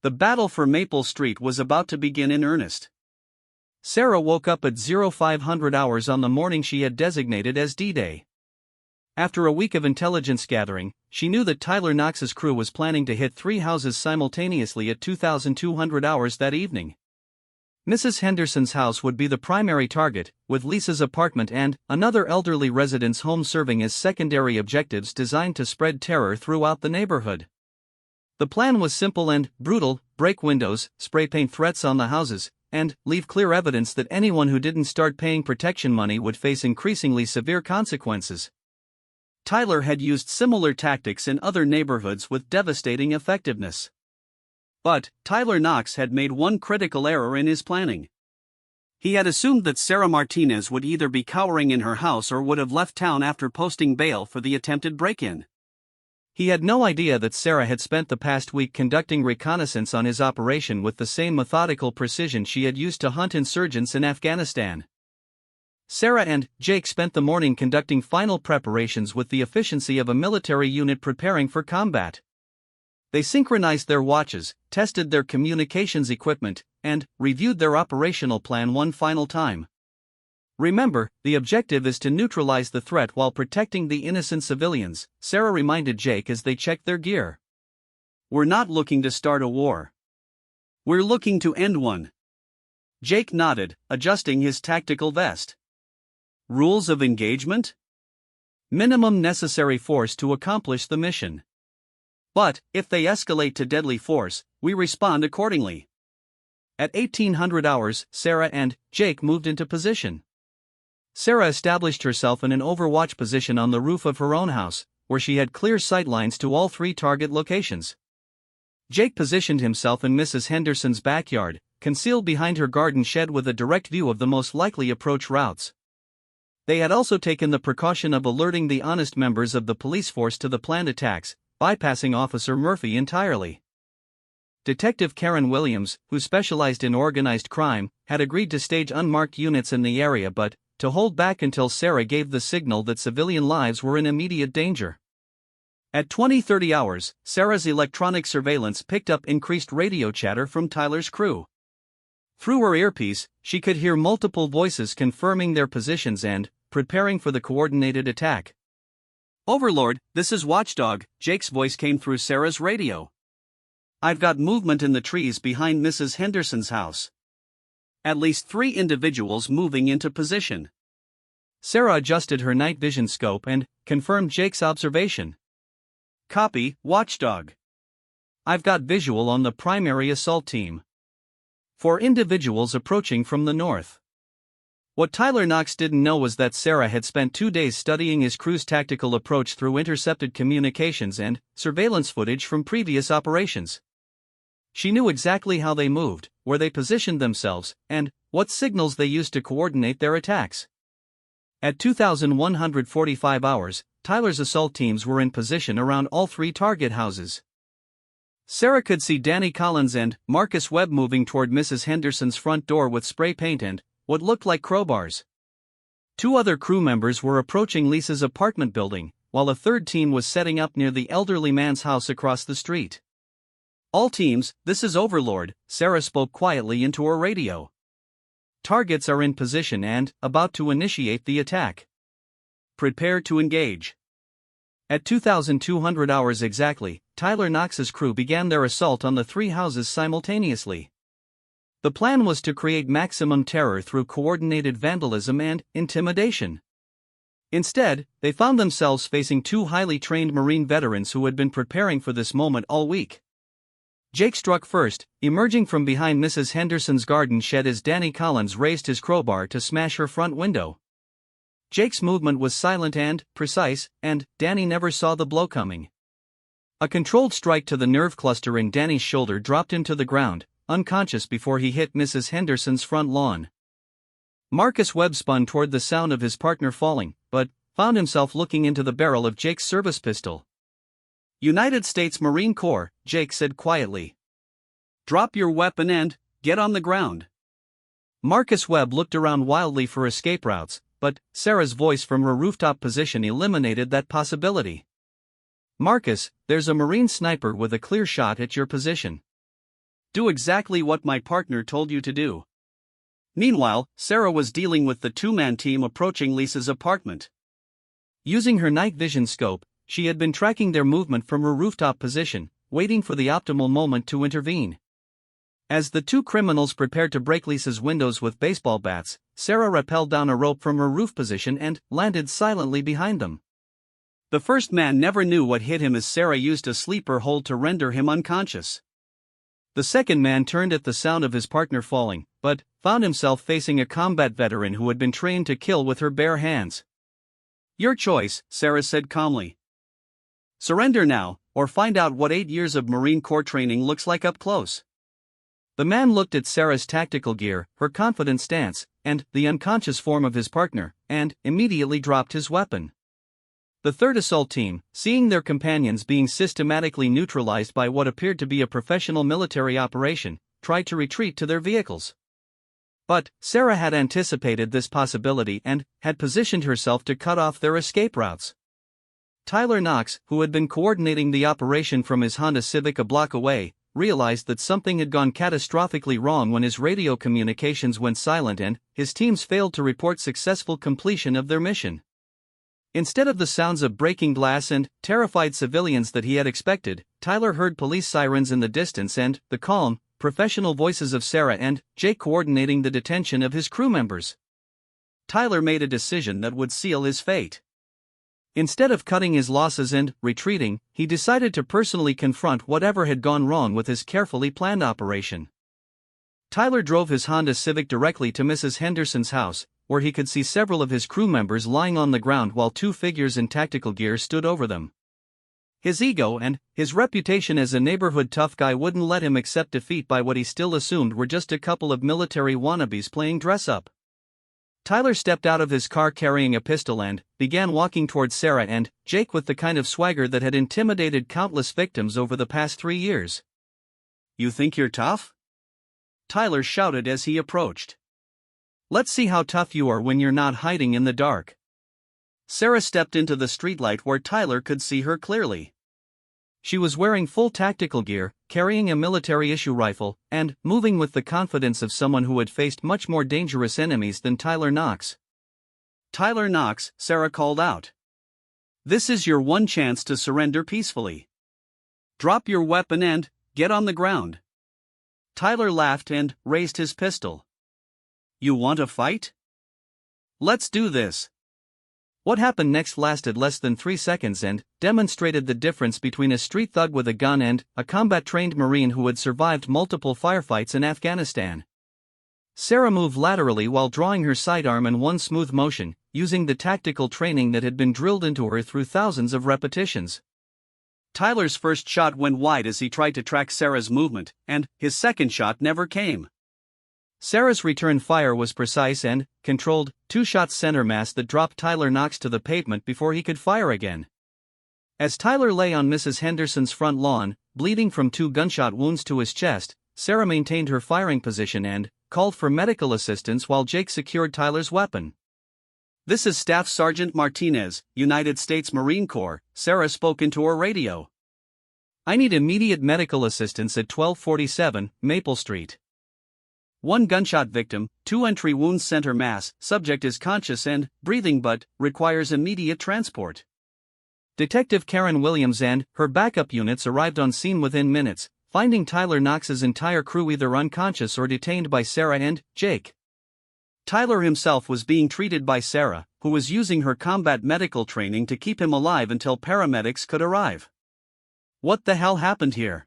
Speaker 2: The battle for Maple Street was about to begin in earnest. Sarah woke up at 0500 hours on the morning she had designated as D-Day.
Speaker 1: After a week of intelligence gathering, she knew that Tyler Knox's crew was planning to hit 3 houses simultaneously at 2,200 hours that evening. Mrs. Henderson's house would be the primary target, with Lisa's apartment and another elderly resident's home serving as secondary objectives designed to spread terror throughout the neighborhood. The plan was simple and brutal: break windows, spray paint threats on the houses, and leave clear evidence that anyone who didn't start paying protection money would face increasingly severe consequences. Tyler had used similar tactics in other neighborhoods with devastating effectiveness. But Tyler Knox had made one critical error in his planning. He had assumed that Sarah Martinez would either be cowering in her house or would have left town after posting bail for the attempted break-in. He had no idea that Sarah had spent the past week conducting reconnaissance on his operation with the same methodical precision she had used to hunt insurgents in Afghanistan. Sarah and Jake spent the morning conducting final preparations with the efficiency of a military unit preparing for combat. They synchronized their watches, tested their communications equipment, and reviewed their operational plan one final time. "Remember, the objective is to neutralize the threat while protecting the innocent civilians," Sarah reminded Jake as they checked their gear. "We're not looking to start a war. We're looking to end one." Jake nodded, adjusting his tactical vest. "Rules of engagement? Minimum necessary force to accomplish the mission. But, if they escalate to deadly force, we respond accordingly." At 1800 hours, Sarah and Jake moved into position. Sarah established herself in an overwatch position on the roof of her own house, where she had clear sightlines to all 3 target locations. Jake positioned himself in Mrs. Henderson's backyard, concealed behind her garden shed with a direct view of the most likely approach routes. They had also taken the precaution of alerting the honest members of the police force to the planned attacks, bypassing Officer Murphy entirely. Detective Karen Williams, who specialized in organized crime, had agreed to stage unmarked units in the area but to hold back until Sarah gave the signal that civilian lives were in immediate danger. At 20:30 hours, Sarah's electronic surveillance picked up increased radio chatter from Tyler's crew. Through her earpiece, she could hear multiple voices confirming their positions and preparing for the coordinated attack. "Overlord, this is Watchdog," Jake's voice came through Sarah's radio. "I've got movement in the trees behind Mrs. Henderson's house. At least 3 individuals moving into position." Sarah adjusted her night vision scope and confirmed Jake's observation. "Copy, Watchdog. I've got visual on the primary assault team. 4 individuals approaching from the north." What Tyler Knox didn't know was that Sarah had spent 2 days studying his crew's tactical approach through intercepted communications and surveillance footage from previous operations. She knew exactly how they moved, where they positioned themselves, and what signals they used to coordinate their attacks. At 2,145 hours, Tyler's assault teams were in position around all 3 target houses. Sarah could see Danny Collins and Marcus Webb moving toward Mrs. Henderson's front door with spray paint and what looked like crowbars. 2 other crew members were approaching Lisa's apartment building, while a 3rd team was setting up near the elderly man's house across the street. "All teams, this is Overlord," Sarah spoke quietly into her radio. "Targets are in position and about to initiate the attack. Prepare to engage." At 2,200 hours exactly, Tyler Knox's crew began their assault on the 3 houses simultaneously. The plan was to create maximum terror through coordinated vandalism and intimidation. Instead, they found themselves facing 2 highly trained Marine veterans who had been preparing for this moment all week. Jake struck first, emerging from behind Mrs. Henderson's garden shed as Danny Collins raised his crowbar to smash her front window. Jake's movement was silent and precise, and Danny never saw the blow coming. A controlled strike to the nerve cluster in Danny's shoulder dropped him to the ground, unconscious before he hit Mrs. Henderson's front lawn. Marcus Webb spun toward the sound of his partner falling, but found himself looking into the barrel of Jake's service pistol. "United States Marine Corps," Jake said quietly. "Drop your weapon and get on the ground." Marcus Webb looked around wildly for escape routes, but Sarah's voice from her rooftop position eliminated that possibility. "Marcus, there's a Marine sniper with a clear shot at your position. Do exactly what my partner told you to do." Meanwhile, Sarah was dealing with the 2-man team approaching Lisa's apartment. Using her night vision scope, she had been tracking their movement from her rooftop position, waiting for the optimal moment to intervene. As the two criminals prepared to break Lisa's windows with baseball bats, Sarah rappelled down a rope from her roof position and landed silently behind them. The first man never knew what hit him as Sarah used a sleeper hold to render him unconscious. The second man turned at the sound of his partner falling, but found himself facing a combat veteran who had been trained to kill with her bare hands. "Your choice," Sarah said calmly. "Surrender now, or find out what 8 years of Marine Corps training looks like up close." The man looked at Sarah's tactical gear, her confident stance, and the unconscious form of his partner, and immediately dropped his weapon. The third assault team, seeing their companions being systematically neutralized by what appeared to be a professional military operation, tried to retreat to their vehicles. But Sarah had anticipated this possibility and had positioned herself to cut off their escape routes. Tyler Knox, who had been coordinating the operation from his Honda Civic a block away, realized that something had gone catastrophically wrong when his radio communications went silent and his teams failed to report successful completion of their mission. Instead of the sounds of breaking glass and terrified civilians that he had expected, Tyler heard police sirens in the distance and the calm, professional voices of Sarah and Jake coordinating the detention of his crew members. Tyler made a decision that would seal his fate. Instead of cutting his losses and retreating, he decided to personally confront whatever had gone wrong with his carefully planned operation. Tyler drove his Honda Civic directly to Mrs. Henderson's house, where he could see several of his crew members lying on the ground while two figures in tactical gear stood over them. His ego and his reputation as a neighborhood tough guy wouldn't let him accept defeat by what he still assumed were just a couple of military wannabes playing dress-up. Tyler stepped out of his car carrying a pistol and began walking towards Sarah and Jake with the kind of swagger that had intimidated countless victims over the past 3 years. "You think you're tough?" Tyler shouted as he approached. "Let's see how tough you are when you're not hiding in the dark." Sarah stepped into the streetlight where Tyler could see her clearly. She was wearing full tactical gear, carrying a military-issue rifle, and moving with the confidence of someone who had faced much more dangerous enemies than Tyler Knox. "Tyler Knox," Sarah called out. "This is your one chance to surrender peacefully. Drop your weapon and get on the ground." Tyler laughed and raised his pistol. "You want a fight? Let's do this." What happened next lasted less than 3 seconds and demonstrated the difference between a street thug with a gun and a combat-trained Marine who had survived multiple firefights in Afghanistan. Sarah moved laterally while drawing her sidearm in one smooth motion, using the tactical training that had been drilled into her through thousands of repetitions. Tyler's first shot went wide as he tried to track Sarah's movement, and his second shot never came. Sarah's return fire was precise and controlled, 2-shot center mass that dropped Tyler Knox to the pavement before he could fire again. As Tyler lay on Mrs. Henderson's front lawn, bleeding from 2 gunshot wounds to his chest, Sarah maintained her firing position and called for medical assistance while Jake secured Tyler's weapon. "This is Staff Sergeant Martinez, United States Marine Corps," Sarah spoke into her radio. "I need immediate medical assistance at 1247 Maple Street. 1 gunshot victim, 2 entry wounds center mass, subject is conscious and breathing but requires immediate transport." Detective Karen Williams and her backup units arrived on scene within minutes, finding Tyler Knox's entire crew either unconscious or detained by Sarah and Jake. Tyler himself was being treated by Sarah, who was using her combat medical training to keep him alive until paramedics could arrive. "What the hell happened here?"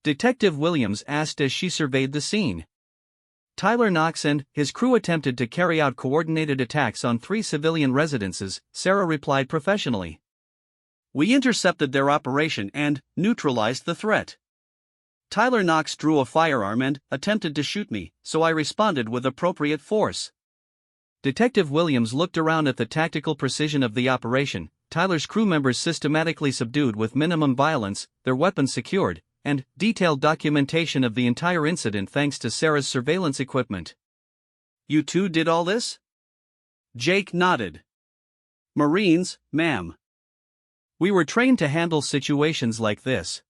Speaker 1: Detective Williams asked as she surveyed the scene. Tyler Knox and his crew attempted to carry out coordinated attacks on 3 civilian residences, Sarah replied professionally. "We intercepted their operation and neutralized the threat. Tyler Knox drew a firearm and attempted to shoot me, so I responded with appropriate force." Detective Williams looked around at the tactical precision of the operation, Tyler's crew members systematically subdued with minimum violence, their weapons secured, and detailed documentation of the entire incident thanks to Sarah's surveillance equipment. "You two did all this?" Jake nodded. "Marines, ma'am. We were trained to handle situations like this."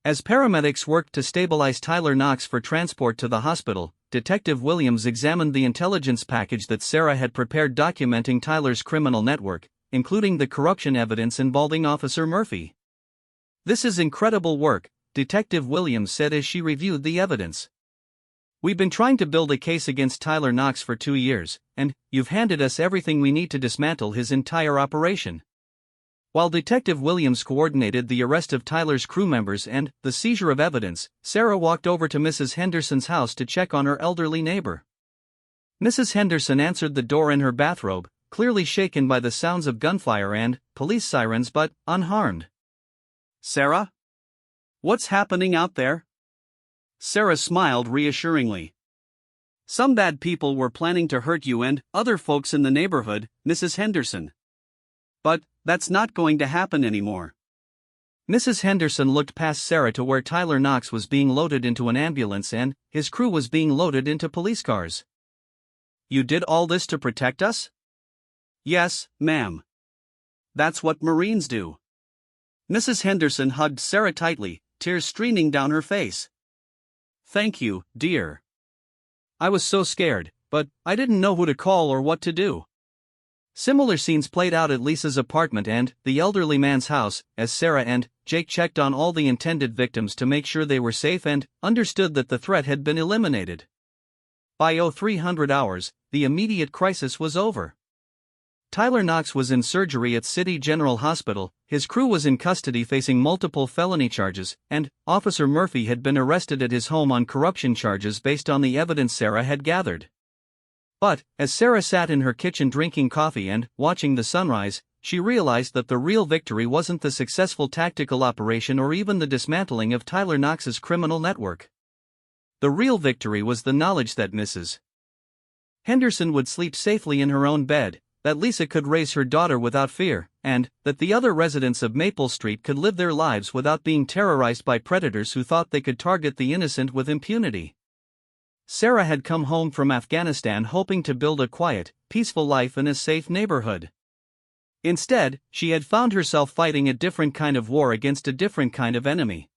Speaker 1: As paramedics worked to stabilize Tyler Knox for transport to the hospital, Detective Williams examined the intelligence package that Sarah had prepared documenting Tyler's criminal network, including the corruption evidence involving Officer Murphy. "This is incredible work," Detective Williams said as she reviewed the evidence. "We've been trying to build a case against Tyler Knox for 2 years, and you've handed us everything we need to dismantle his entire operation." While Detective Williams coordinated the arrest of Tyler's crew members and the seizure of evidence, Sarah walked over to Mrs. Henderson's house to check on her elderly neighbor. Mrs. Henderson answered the door in her bathrobe, clearly shaken by the sounds of gunfire and police sirens but unharmed.
Speaker 2: "Sarah? What's happening out there?" Sarah smiled reassuringly. "Some bad people were planning to hurt you and other folks in the neighborhood, Mrs. Henderson. But that's not going to happen anymore."
Speaker 1: Mrs. Henderson looked past Sarah to where Tyler Knox was being loaded into an ambulance and his crew was being loaded into police cars.
Speaker 2: "You did all this to protect us?" "Yes, ma'am. That's what Marines do." Mrs. Henderson hugged Sarah tightly, tears streaming down her face. "Thank you, dear. I was so scared, but I didn't know who to call or what to do."
Speaker 1: Similar scenes played out at Lisa's apartment and the elderly man's house, as Sarah and Jake checked on all the intended victims to make sure they were safe and understood that the threat had been eliminated. By 0300 hours, the immediate crisis was over. Tyler Knox was in surgery at City General Hospital, his crew was in custody facing multiple felony charges, and Officer Murphy had been arrested at his home on corruption charges based on the evidence Sarah had gathered. But, as Sarah sat in her kitchen drinking coffee and watching the sunrise, she realized that the real victory wasn't the successful tactical operation or even the dismantling of Tyler Knox's criminal network. The real victory was the knowledge that Mrs. Henderson would sleep safely in her own bed, that Lisa could raise her daughter without fear, and that the other residents of Maple Street could live their lives without being terrorized by predators who thought they could target the innocent with impunity. Sarah had come home from Afghanistan hoping to build a quiet, peaceful life in a safe neighborhood. Instead, she had found herself fighting a different kind of war against a different kind of enemy.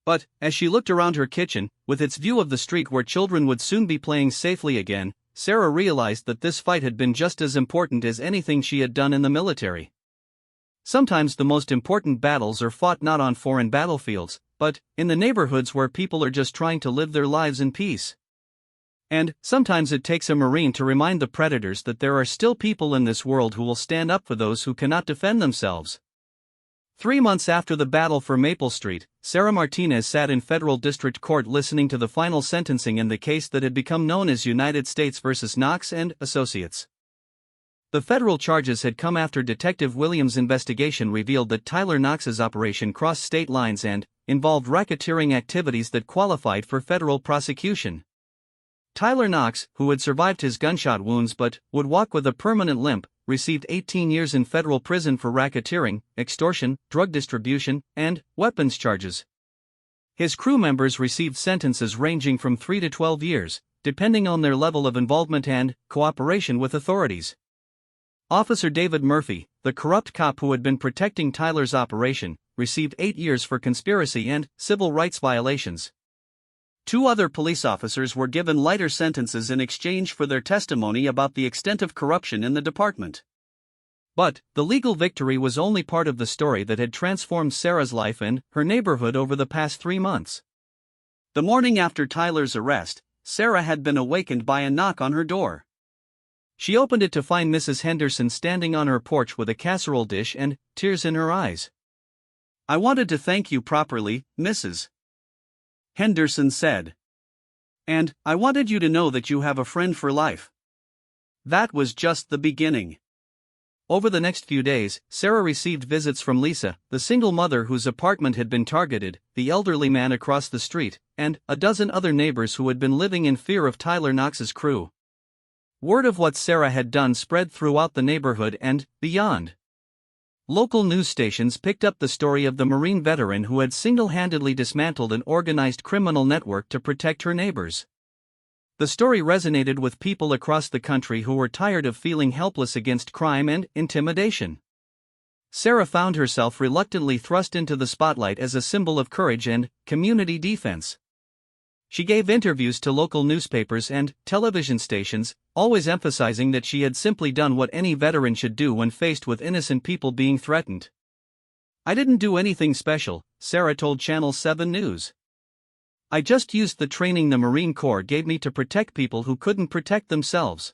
Speaker 1: But, as she looked around her kitchen, with its view of the street where children would soon be playing safely again, Sarah realized that this fight had been just as important as anything she had done in the military. Sometimes the most important battles are fought not on foreign battlefields, but in the neighborhoods where people are just trying to live their lives in peace. And sometimes it takes a Marine to remind the predators that there are still people in this world who will stand up for those who cannot defend themselves. 3 months after the battle for Maple Street, Sarah Martinez sat in federal district court listening to the final sentencing in the case that had become known as United States v. Knox and Associates. The federal charges had come after Detective Williams' investigation revealed that Tyler Knox's operation crossed state lines and involved racketeering activities that qualified for federal prosecution. Tyler Knox, who had survived his gunshot wounds but would walk with a permanent limp, received 18 years in federal prison for racketeering, extortion, drug distribution, and weapons charges. His crew members received sentences ranging from 3 to 12 years, depending on their level of involvement and cooperation with authorities. Officer David Murphy, the corrupt cop who had been protecting Tyler's operation, received 8 years for conspiracy and civil rights violations. 2 other police officers were given lighter sentences in exchange for their testimony about the extent of corruption in the department. But the legal victory was only part of the story that had transformed Sarah's life and her neighborhood over the past 3 months. The morning after Tyler's arrest, Sarah had been awakened by a knock on her door. She opened it to find Mrs. Henderson standing on her porch with a casserole dish and tears in her eyes. "I wanted to thank you properly, Mrs. Henderson said. "And I wanted you to know that you have a friend for life." That was just the beginning. Over the next few days, Sarah received visits from Lisa, the single mother whose apartment had been targeted, the elderly man across the street, and a dozen other neighbors who had been living in fear of Tyler Knox's crew. Word of what Sarah had done spread throughout the neighborhood and beyond. Local news stations picked up the story of the Marine veteran who had single-handedly dismantled an organized criminal network to protect her neighbors. The story resonated with people across the country who were tired of feeling helpless against crime and intimidation. Sarah found herself reluctantly thrust into the spotlight as a symbol of courage and community defense. She gave interviews to local newspapers and television stations, always emphasizing that she had simply done what any veteran should do when faced with innocent people being threatened. "I didn't do anything special," Sarah told Channel 7 News. "I just used the training the Marine Corps gave me to protect people who couldn't protect themselves.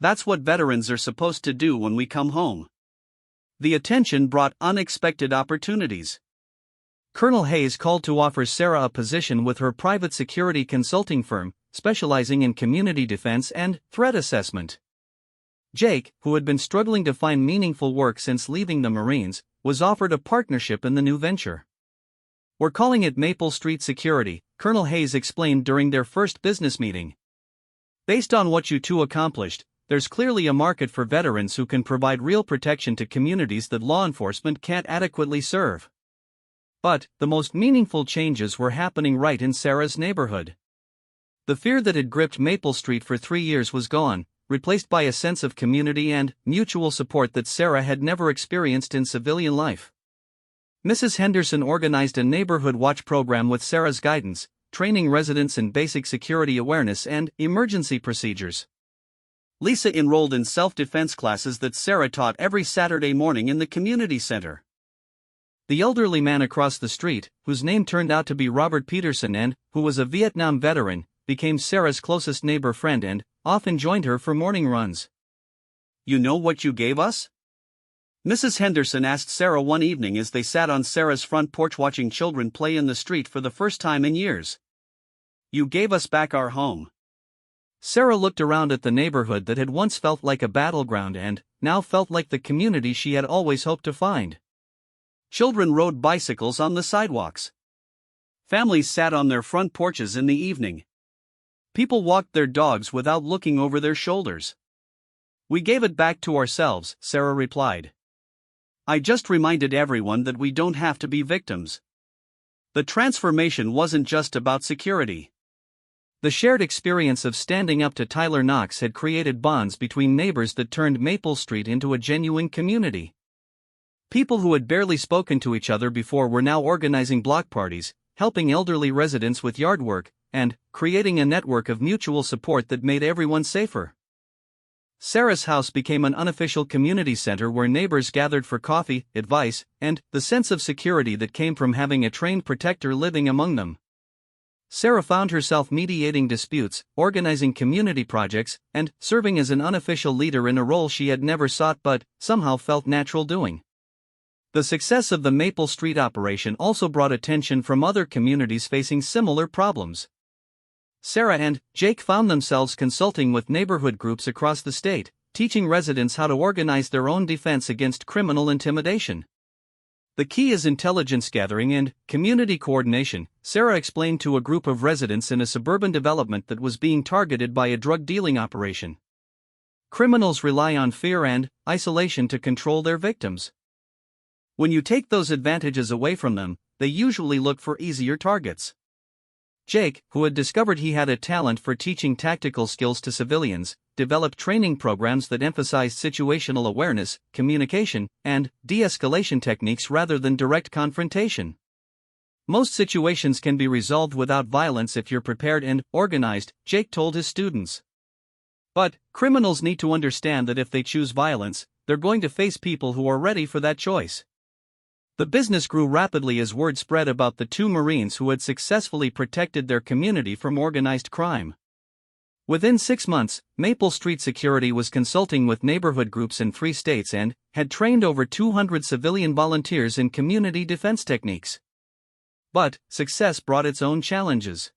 Speaker 1: That's what veterans are supposed to do when we come home." The attention brought unexpected opportunities. Colonel Hayes called to offer Sarah a position with her private security consulting firm, specializing in community defense and threat assessment. Jake, who had been struggling to find meaningful work since leaving the Marines, was offered a partnership in the new venture. "We're calling it Maple Street Security," Colonel Hayes explained during their first business meeting. "Based on what you two accomplished, there's clearly a market for veterans who can provide real protection to communities that law enforcement can't adequately serve." But the most meaningful changes were happening right in Sarah's neighborhood. The fear that had gripped Maple Street for 3 years was gone, replaced by a sense of community and mutual support that Sarah had never experienced in civilian life. Mrs. Henderson organized a neighborhood watch program with Sarah's guidance, training residents in basic security awareness and emergency procedures. Lisa enrolled in self-defense classes that Sarah taught every Saturday morning in the community center. The elderly man across the street, whose name turned out to be Robert Peterson and who was a Vietnam veteran, became Sarah's closest neighbor friend and often joined her for morning runs. "You know what you gave us?" Mrs. Henderson asked Sarah one evening as they sat on Sarah's front porch watching children play in the street for the first time in years. "You gave us back our home." Sarah looked around at the neighborhood that had once felt like a battleground and now felt like the community she had always hoped to find. Children rode bicycles on the sidewalks. Families sat on their front porches in the evening. People walked their dogs without looking over their shoulders. "We gave it back to ourselves," Sarah replied. "I just reminded everyone that we don't have to be victims." The transformation wasn't just about security. The shared experience of standing up to Tyler Knox had created bonds between neighbors that turned Maple Street into a genuine community. People who had barely spoken to each other before were now organizing block parties, helping elderly residents with yard work, and creating a network of mutual support that made everyone safer. Sarah's house became an unofficial community center where neighbors gathered for coffee, advice, and the sense of security that came from having a trained protector living among them. Sarah found herself mediating disputes, organizing community projects, and serving as an unofficial leader in a role she had never sought but somehow felt natural doing. The success of the Maple Street operation also brought attention from other communities facing similar problems. Sarah and Jake found themselves consulting with neighborhood groups across the state, teaching residents how to organize their own defense against criminal intimidation. "The key is intelligence gathering and community coordination," Sarah explained to a group of residents in a suburban development that was being targeted by a drug dealing operation. "Criminals rely on fear and isolation to control their victims. When you take those advantages away from them, they usually look for easier targets." Jake, who had discovered he had a talent for teaching tactical skills to civilians, developed training programs that emphasized situational awareness, communication, and de-escalation techniques rather than direct confrontation. "Most situations can be resolved without violence if you're prepared and organized," Jake told his students. "But criminals need to understand that if they choose violence, they're going to face people who are ready for that choice." The business grew rapidly as word spread about the two Marines who had successfully protected their community from organized crime. Within 6 months, Maple Street Security was consulting with neighborhood groups in 3 states and had trained over 200 civilian volunteers in community defense techniques. But success brought its own challenges.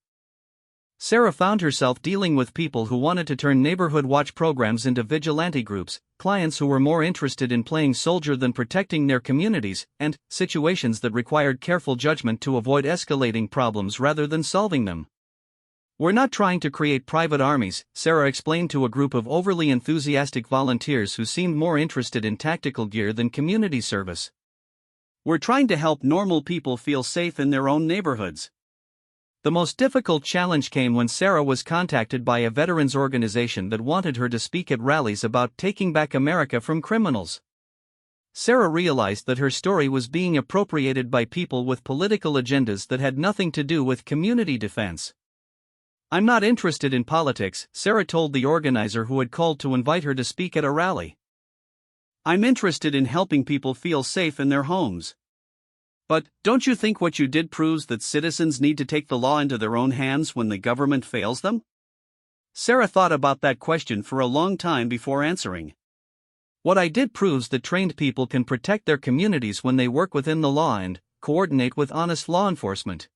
Speaker 1: Sarah found herself dealing with people who wanted to turn neighborhood watch programs into vigilante groups, clients who were more interested in playing soldier than protecting their communities, and situations that required careful judgment to avoid escalating problems rather than solving them. "We're not trying to create private armies," Sarah explained to a group of overly enthusiastic volunteers who seemed more interested in tactical gear than community service. "We're trying to help normal people feel safe in their own neighborhoods." The most difficult challenge came when Sarah was contacted by a veterans organization that wanted her to speak at rallies about taking back America from criminals. Sarah realized that her story was being appropriated by people with political agendas that had nothing to do with community defense. "I'm not interested in politics," Sarah told the organizer who had called to invite her to speak at a rally.
Speaker 2: "I'm interested in helping people feel safe in their homes." "But don't you think what you did proves that citizens need to take the law into their own hands when the government fails them?" Sarah thought about that question for a long time before answering.
Speaker 1: "What I did proves that trained people can protect their communities when they work within the law and coordinate with honest law enforcement.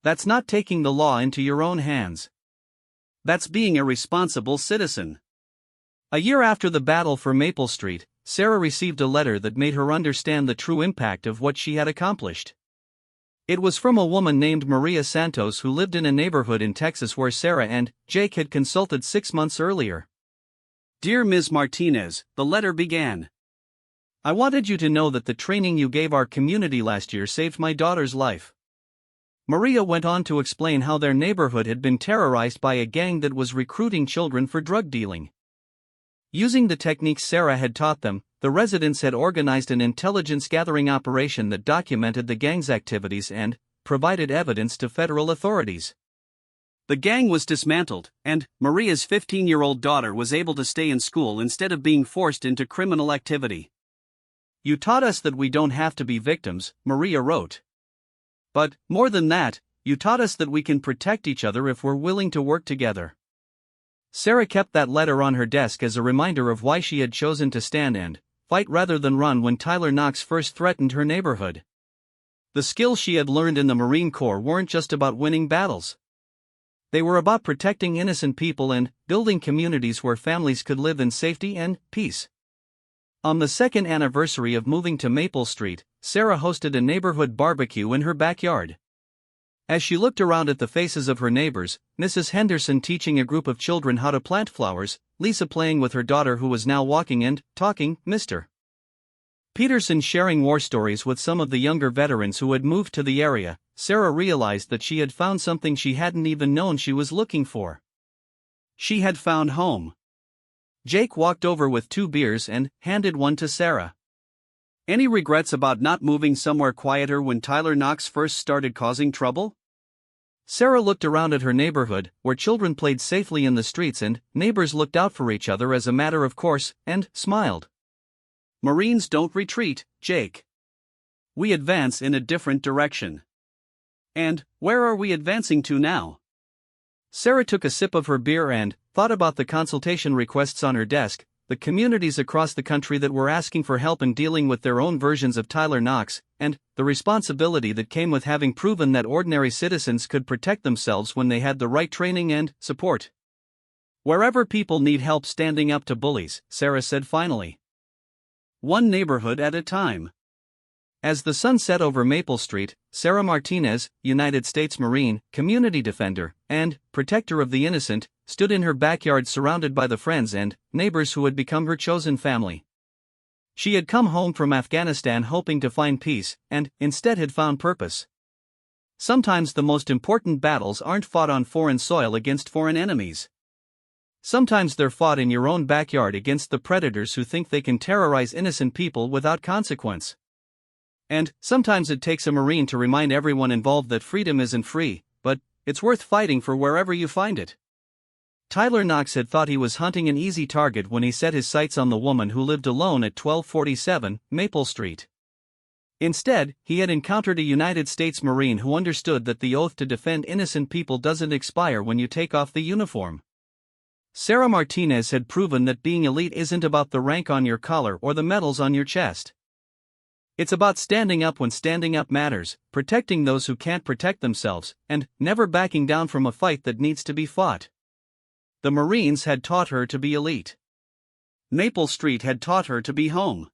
Speaker 1: That's not taking the law into your own hands.
Speaker 2: That's being a responsible citizen."
Speaker 1: A year after the battle for Maple Street, Sarah received a letter that made her understand the true impact of what she had accomplished. It was from a woman named Maria Santos who lived in a neighborhood in Texas where Sarah and Jake had consulted 6 months earlier.
Speaker 2: "Dear Ms. Martinez," the letter began.
Speaker 1: "I wanted you to know that the training you gave our community last year saved my daughter's life." Maria went on to explain how their neighborhood had been terrorized by a gang that was recruiting children for drug dealing. Using the techniques Sarah had taught them, the residents had organized an intelligence-gathering operation that documented the gang's activities and provided evidence to federal authorities.
Speaker 2: The gang was dismantled, and Maria's 15-year-old daughter was able to stay in school instead of being forced into criminal activity.
Speaker 1: "You taught us that we don't have to be victims," Maria wrote. "But, more than that, you taught us that we can protect each other if we're willing to work together." Sarah kept that letter on her desk as a reminder of why she had chosen to stand and fight rather than run when Tyler Knox first threatened her neighborhood. The skills she had learned in the Marine Corps weren't just about winning battles. They were about protecting innocent people and building communities where families could live in safety and peace. On the second anniversary of moving to Maple Street, Sarah hosted a neighborhood barbecue in her backyard. As she looked around at the faces of her neighbors, Mrs. Henderson teaching a group of children how to plant flowers, Lisa playing with her daughter who was now walking and talking, Mr. Peterson sharing war stories with some of the younger veterans who had moved to the area, Sarah realized that she had found something she hadn't even known she was looking for. She had found home. Jake walked over with 2 beers and handed one to Sarah.
Speaker 2: "Any regrets about not moving somewhere quieter when Tyler Knox first started causing trouble?"
Speaker 1: Sarah looked around at her neighborhood, where children played safely in the streets and neighbors looked out for each other as a matter of course, and smiled.
Speaker 2: "Marines don't retreat, Jake. We advance in a different direction." "And where are we advancing to now?"
Speaker 1: Sarah took a sip of her beer and thought about the consultation requests on her desk, the communities across the country that were asking for help in dealing with their own versions of Tyler Knox, and the responsibility that came with having proven that ordinary citizens could protect themselves when they had the right training and support. "Wherever people need help standing up to bullies," Sarah said finally.
Speaker 2: "One neighborhood at a time."
Speaker 1: As the sun set over Maple Street, Sarah Martinez, United States Marine, community defender, and protector of the innocent, stood in her backyard surrounded by the friends and neighbors who had become her chosen family. She had come home from Afghanistan hoping to find peace, and instead had found purpose. Sometimes the most important battles aren't fought on foreign soil against foreign enemies. Sometimes they're fought in your own backyard against the predators who think they can terrorize innocent people without consequence. And sometimes it takes a Marine to remind everyone involved that freedom isn't free, but it's worth fighting for wherever you find it. Tyler Knox had thought he was hunting an easy target when he set his sights on the woman who lived alone at 1247 Maple Street. Instead, he had encountered a United States Marine who understood that the oath to defend innocent people doesn't expire when you take off the uniform. Sarah Martinez had proven that being elite isn't about the rank on your collar or the medals on your chest. It's about standing up when standing up matters, protecting those who can't protect themselves, and never backing down from a fight that needs to be fought. The Marines had taught her to be elite. Maple Street had taught her to be home.